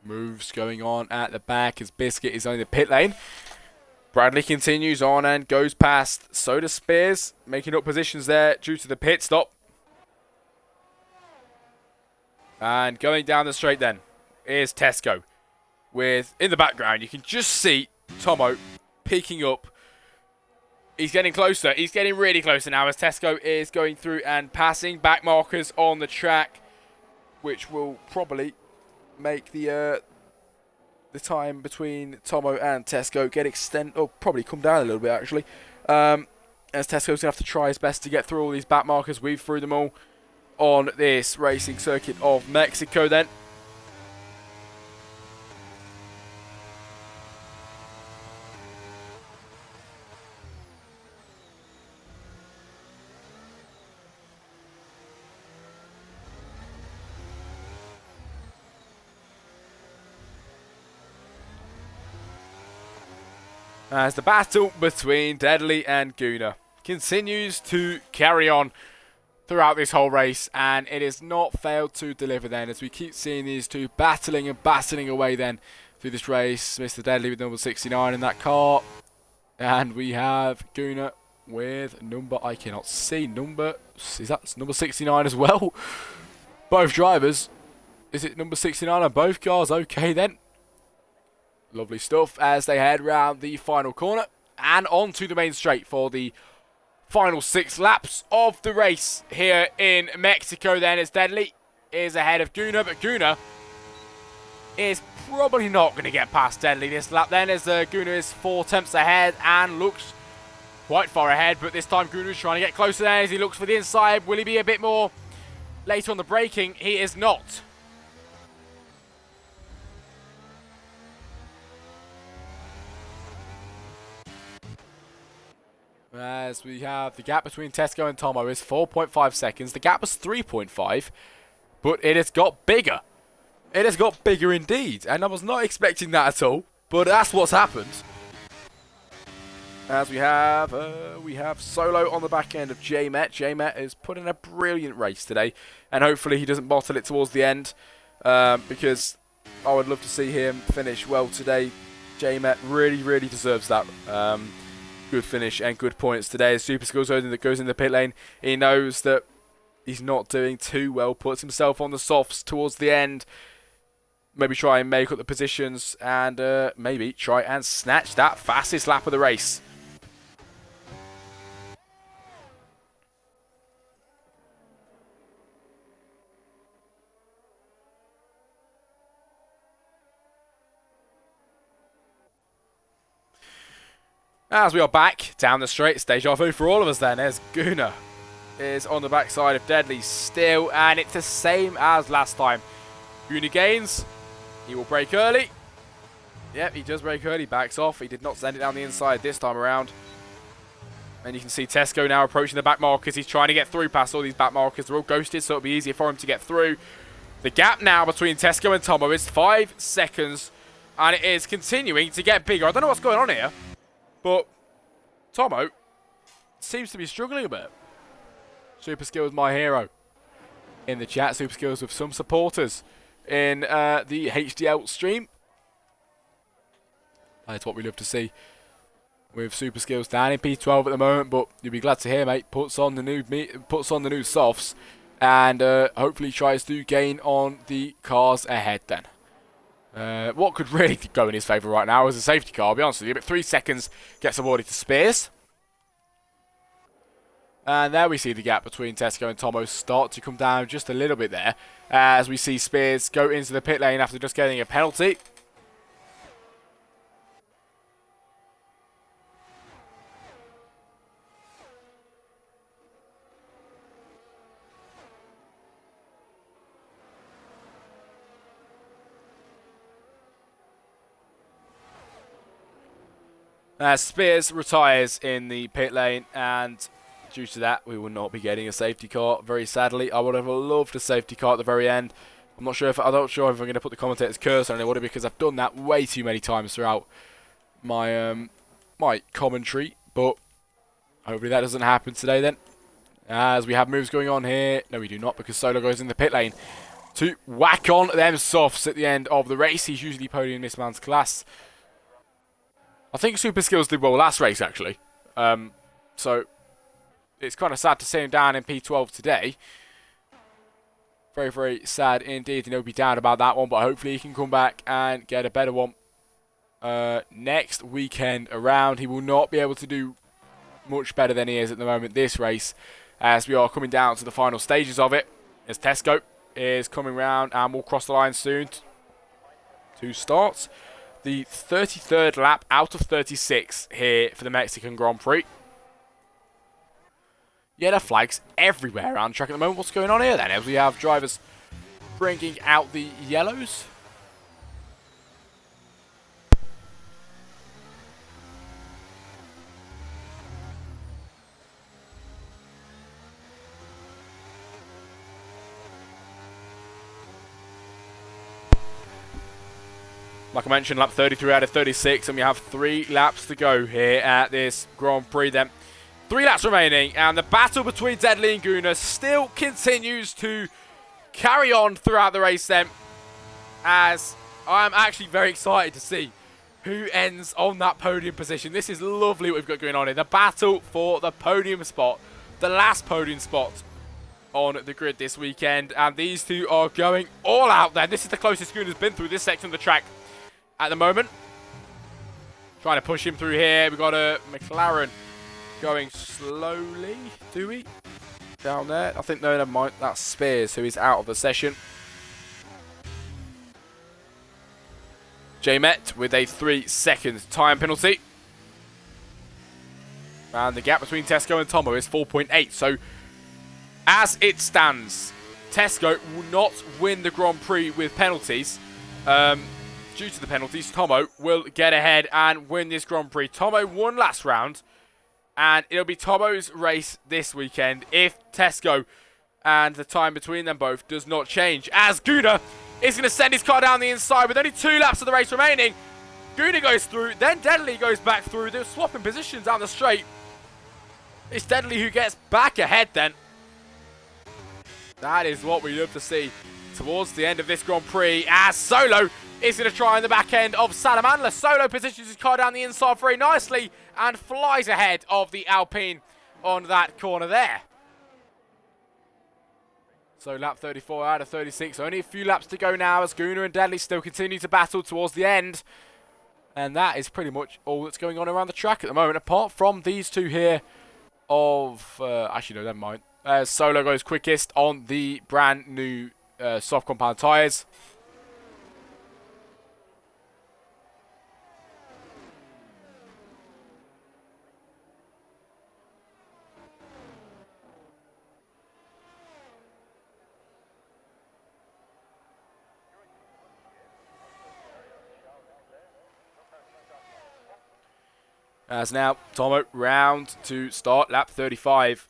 Moves going on at the back as Biscuit is on the pit lane. Bradley continues on and goes past. So does Spears, making up positions there due to the pit stop. And going down the straight then is Tesco. With, in the background, you can just see Tomo peeking up. He's getting closer. He's getting really closer now as Tesco is going through and passing back markers on the track, which will probably make the time between Tomo and Tesco get extend, or probably come down a little bit actually. As Tesco's going to have to try his best to get through all these back markers, weave through them all on this racing circuit of Mexico then. As the battle between Deadly and Guna continues to carry on throughout this whole race, and it has not failed to deliver then, as we keep seeing these two battling and battling away then through this race. Mr. Deadly with number 69 in that car, and we have Guna with number, I cannot see, number, is that number 69 as well? Both drivers, is it number 69 on both cars? Okay then. Lovely stuff as they head round the final corner and onto the main straight for the final 6 laps of the race here in Mexico then, as Deadly is ahead of Guna, but Guna is probably not going to get past Deadly this lap then, as Guna is 4 tenths ahead and looks quite far ahead, but this time Guna is trying to get closer there as he looks for the inside. Will he be a bit more later on the braking? He is not. As we have the gap between Tesco and Tomo is 4.5 seconds. The gap was 3.5, but it has got bigger. It has got bigger indeed, and I was not expecting that at all, but that's what's happened. As we have Solo on the back end of J-Met. J-Met is putting a brilliant race today, and hopefully he doesn't bottle it towards the end, because I would love to see him finish well today. J-Met really, really deserves that. Good finish and good points today. As Super Skills that goes in the pit lane, he knows that he's not doing too well, puts himself on the softs towards the end, maybe try and make up the positions and maybe try and snatch that fastest lap of the race. As we are back down the straight, it's deja vu for all of us then. There's Gunnar is on the backside of Deadly still, and it's the same as last time. Gunnar gains. He will brake early. Yep, he does brake early, backs off. He did not send it down the inside this time around. And you can see Tesco now approaching the back markers. He's trying to get through past all these back markers. They're all ghosted, so it'll be easier for him to get through. The gap now between Tesco and Tomo is 5 seconds, and it is continuing to get bigger. I don't know what's going on here, but Tomo seems to be struggling a bit. Super Skills, my hero. In the chat, Super Skills with some supporters in the HDL stream. That's what we love to see with Super Skills down in P12 at the moment, but you'll be glad to hear, mate. Puts on the new softs and hopefully tries to gain on the cars ahead then. What could really go in his favour right now is a safety car, I'll be honest with you, but 3 seconds gets awarded to Spears. And there we see the gap between Tesco and Tomo start to come down just a little bit there, as we see Spears go into the pit lane after just getting a penalty. Spears retires in the pit lane, and due to that, we will not be getting a safety car. Very sadly, I would have loved a safety car at the very end. I'm not sure if I'm going to put the commentator's cursor on it, because I've done that way too many times throughout my my commentary. But hopefully that doesn't happen today then, as we have moves going on here. No, we do not, because Solo goes in the pit lane to whack on them softs at the end of the race. He's usually podium in this man's class. I think Super Skills did well last race, actually. So it's kind of sad to see him down in P12 today. Very, very sad indeed. And he'll be down about that one, but hopefully he can come back and get a better one next weekend around. He will not be able to do much better than he is at the moment this race, as we are coming down to the final stages of it. As Tesco is coming round and will cross the line soon to start the 33rd lap out of 36 here for the Mexican Grand Prix. Yeah, there are flags everywhere around the track at the moment. What's going on here then? As we have drivers bringing out the yellows. Like I mentioned, lap 33 out of 36, and we have 3 laps to go here at this Grand Prix then. 3 laps remaining, and the battle between Deadly and Gunnar still continues to carry on throughout the race then, as I'm actually very excited to see who ends on that podium position. This is lovely what we've got going on here. The battle for the podium spot, the last podium spot on the grid this weekend, and these two are going all out there. This is the closest Gunnar's been through this section of the track at the moment. Trying to push him through here. We've got a McLaren going slowly, do we? Down there. I think, no, never mind. That's Spears, who is out of the session. J-Met with a 3-second time penalty. And the gap between Tesco and Tomo is 4.8. So, as it stands, Tesco will not win the Grand Prix with penalties. Due to the penalties, Tomo will get ahead and win this Grand Prix. Tomo won last round, and it'll be Tomo's race this weekend if Tesco and the time between them both does not change. As Gunnar is going to send his car down the inside with only 2 laps of the race remaining. Gunnar goes through, then Deadly goes back through. They're swapping positions down the straight. It's Deadly who gets back ahead then. That is what we love to see towards the end of this Grand Prix, as Solo is going to try on the back end of Salamandra. Solo positions his car down the inside very nicely and flies ahead of the Alpine on that corner there. So lap 34 out of 36. Only a few laps to go now as Gunnar and Deadly still continue to battle towards the end. And that is pretty much all that's going on around the track at the moment, apart from these two here of... actually, no, never mind. Solo goes quickest on the brand new soft compound tyres. As now, Tomo round to start, lap 35.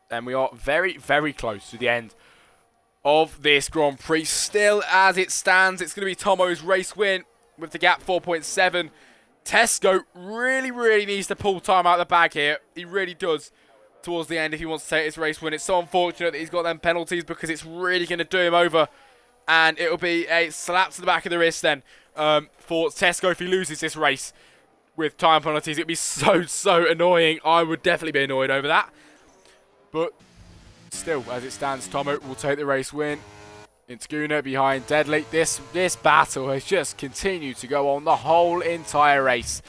And we are very, very close to the end of this Grand Prix. Still, as it stands, it's going to be Tomo's race win with the gap 4.7. Tesco really, really needs to pull time out of the bag here. He really does towards the end if he wants to take his race win. It's so unfortunate that he's got them penalties because it's really going to do him over. And it'll be a slap to the back of the wrist then for Tesco if he loses this race. With time penalties, it'd be so annoying. I would definitely be annoyed over that. But still, as it stands, Tomo will take the race win. It's Gunnar behind Deadly. This battle has just continued to go on the whole entire race.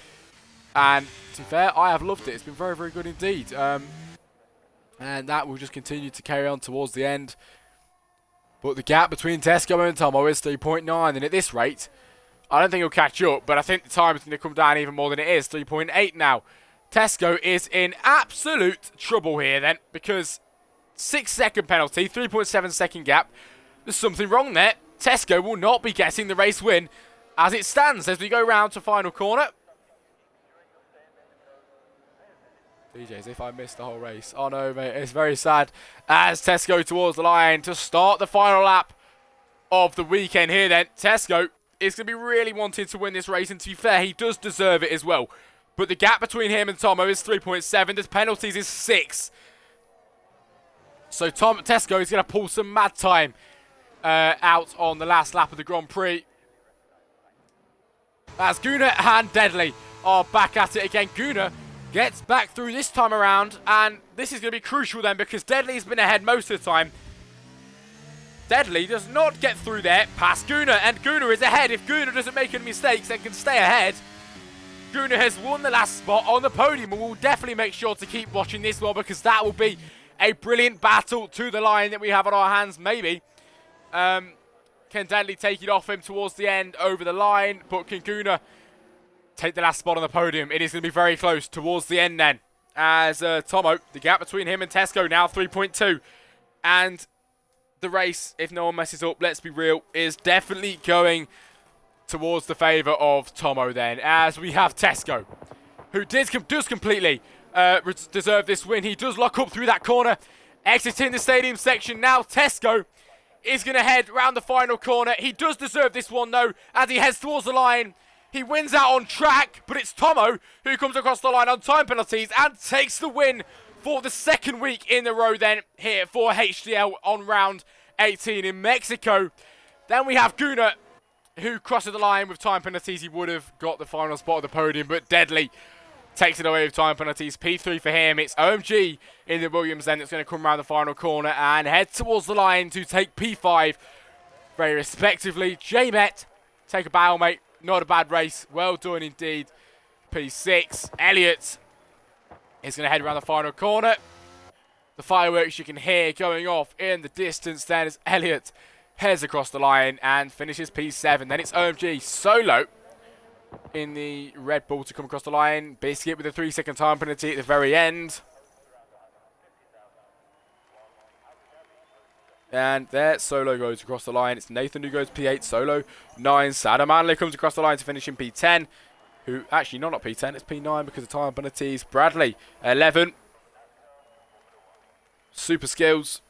And to be fair, I have loved it. It's been very, very good indeed. And that will just continue to carry on towards the end. But the gap between Tesco and Tomo is 3.9. And at this rate, I don't think he'll catch up, but I think the time is going to come down even more than it is. 3.8 now. Tesco is in absolute trouble here then, because 6-second penalty, 3.7 second gap. There's something wrong there. Tesco will not be getting the race win as it stands as we go round to final corner. DJ, as if I missed the whole race. Oh no, mate, it's very sad. As Tesco towards the line to start the final lap of the weekend here then. Tesco is going to be really wanting to win this race, and to be fair, he does deserve it as well. But the gap between him and Tomo is 3.7. The penalties is 6. So Tesco is going to pull some mad time out on the last lap of the Grand Prix. As Gunnar and Deadly are back at it again. Gunnar gets back through this time around, and this is going to be crucial then because Deadly's been ahead most of the time. Deadly does not get through there past Gunnar, and Gunnar is ahead. If Gunnar doesn't make any mistakes and can stay ahead, Gunnar has won the last spot on the podium, and we'll definitely make sure to keep watching this one because that will be a brilliant battle to the line that we have on our hands, maybe. Can Deadly take it off him towards the end over the line, but can Gunnar take the last spot on the podium? It is going to be very close towards the end then, as Tomo, the gap between him and Tesco now 3.2, and the race, if no one messes up, let's be real, is definitely going towards the favour of Tomo then, as we have Tesco, who does completely deserve this win. He does lock up through that corner, exiting the stadium section. Now Tesco is going to head round the final corner. He does deserve this one though, as he heads towards the line. He wins out on track, but it's Tomo who comes across the line on time penalties and takes the win for the second week in a row then here for HDL on round 18 in Mexico. Then we have Gunnar, who crosses the line with time penalties. He would have got the final spot of the podium, but Deadly takes it away with time penalties. P3 for him. It's OMG in the Williams then that's going to come around the final corner and head towards the line to take P5 very respectively. J-Met, take a bow, mate. Not a bad race. Well done indeed. P6. Elliott is going to head around the final corner. The fireworks you can hear going off in the distance then as Elliott heads across the line and finishes P7. Then it's OMG solo in the Red Bull to come across the line. Biscuit with a 3-second time penalty at the very end. And there, Solo goes across the line. It's Nathan who goes P8, Solo 9. Sada Manley comes across the line to finish in P10. Who, actually, not P10, it's P9 because of time penalties. Bradley, 11. Super Skills,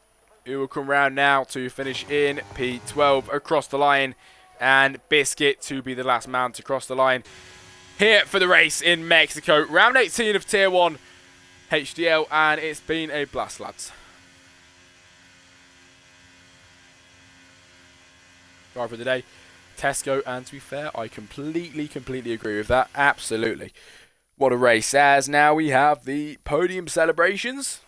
who will come round now to finish in P12 across the line. And Biscuit to be the last man to cross the line here for the race in Mexico. Round 18 of Tier 1 HDL, and it's been a blast, lads. Driver of the day, Tesco, and to be fair, I completely agree with that. Absolutely. What a race. As now we have the podium celebrations.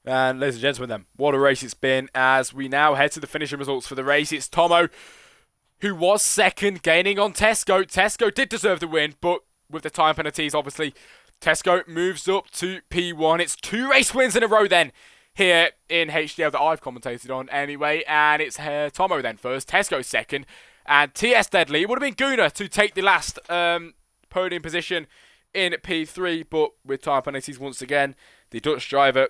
And ladies and gentlemen, then, what a race it's been as we now head to the finishing results for the race. It's Tomo, who was second, gaining on Tesco. Tesco did deserve the win, but with the time penalties, obviously, Tesco moves up to P1. It's 2 race wins in a row then here in HDL that I've commentated on anyway. And it's Tomo then first, Tesco second, and TS Deadly. It would have been Guna to take the last podium position in P3, but with time penalties once again, the Dutch driver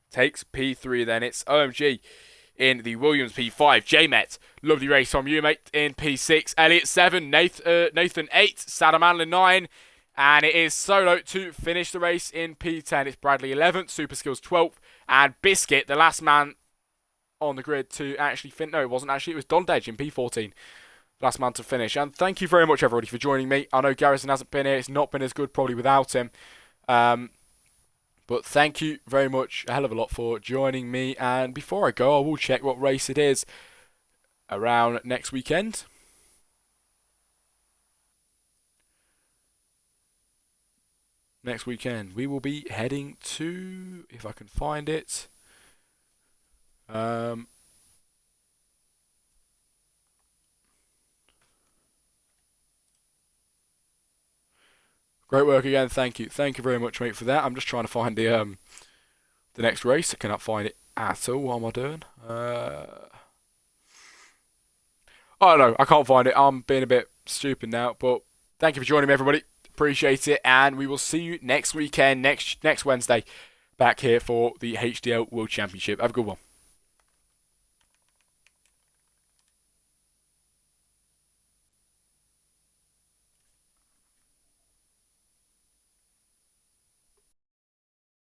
takes P3 then. It's OMG in the Williams P5. J-Met, lovely race from you, mate, in P6. Elliot 7, Nathan 8, Saddam Anlin 9. And it is Solo to finish the race in P10. It's Bradley 11th, Super Skills 12th. And Biscuit, the last man on the grid to actually finish. No, it wasn't actually. It was Don Dej in P14. Last man to finish. And thank you very much, everybody, for joining me. I know Garrison hasn't been here. It's not been as good probably without him. But thank you very much, a hell of a lot, for joining me. And before I go, I will check what race it is around next weekend. Next weekend, we will be heading to, if I can find it, great work again, thank you. Thank you very much, mate, for that. I'm just trying to find the next race. I cannot find it at all. What am I doing? Oh, no, I can't find it. I'm being a bit stupid now, but thank you for joining me, everybody. Appreciate it, and we will see you next weekend, next Wednesday, back here for the HDL World Championship. Have a good one.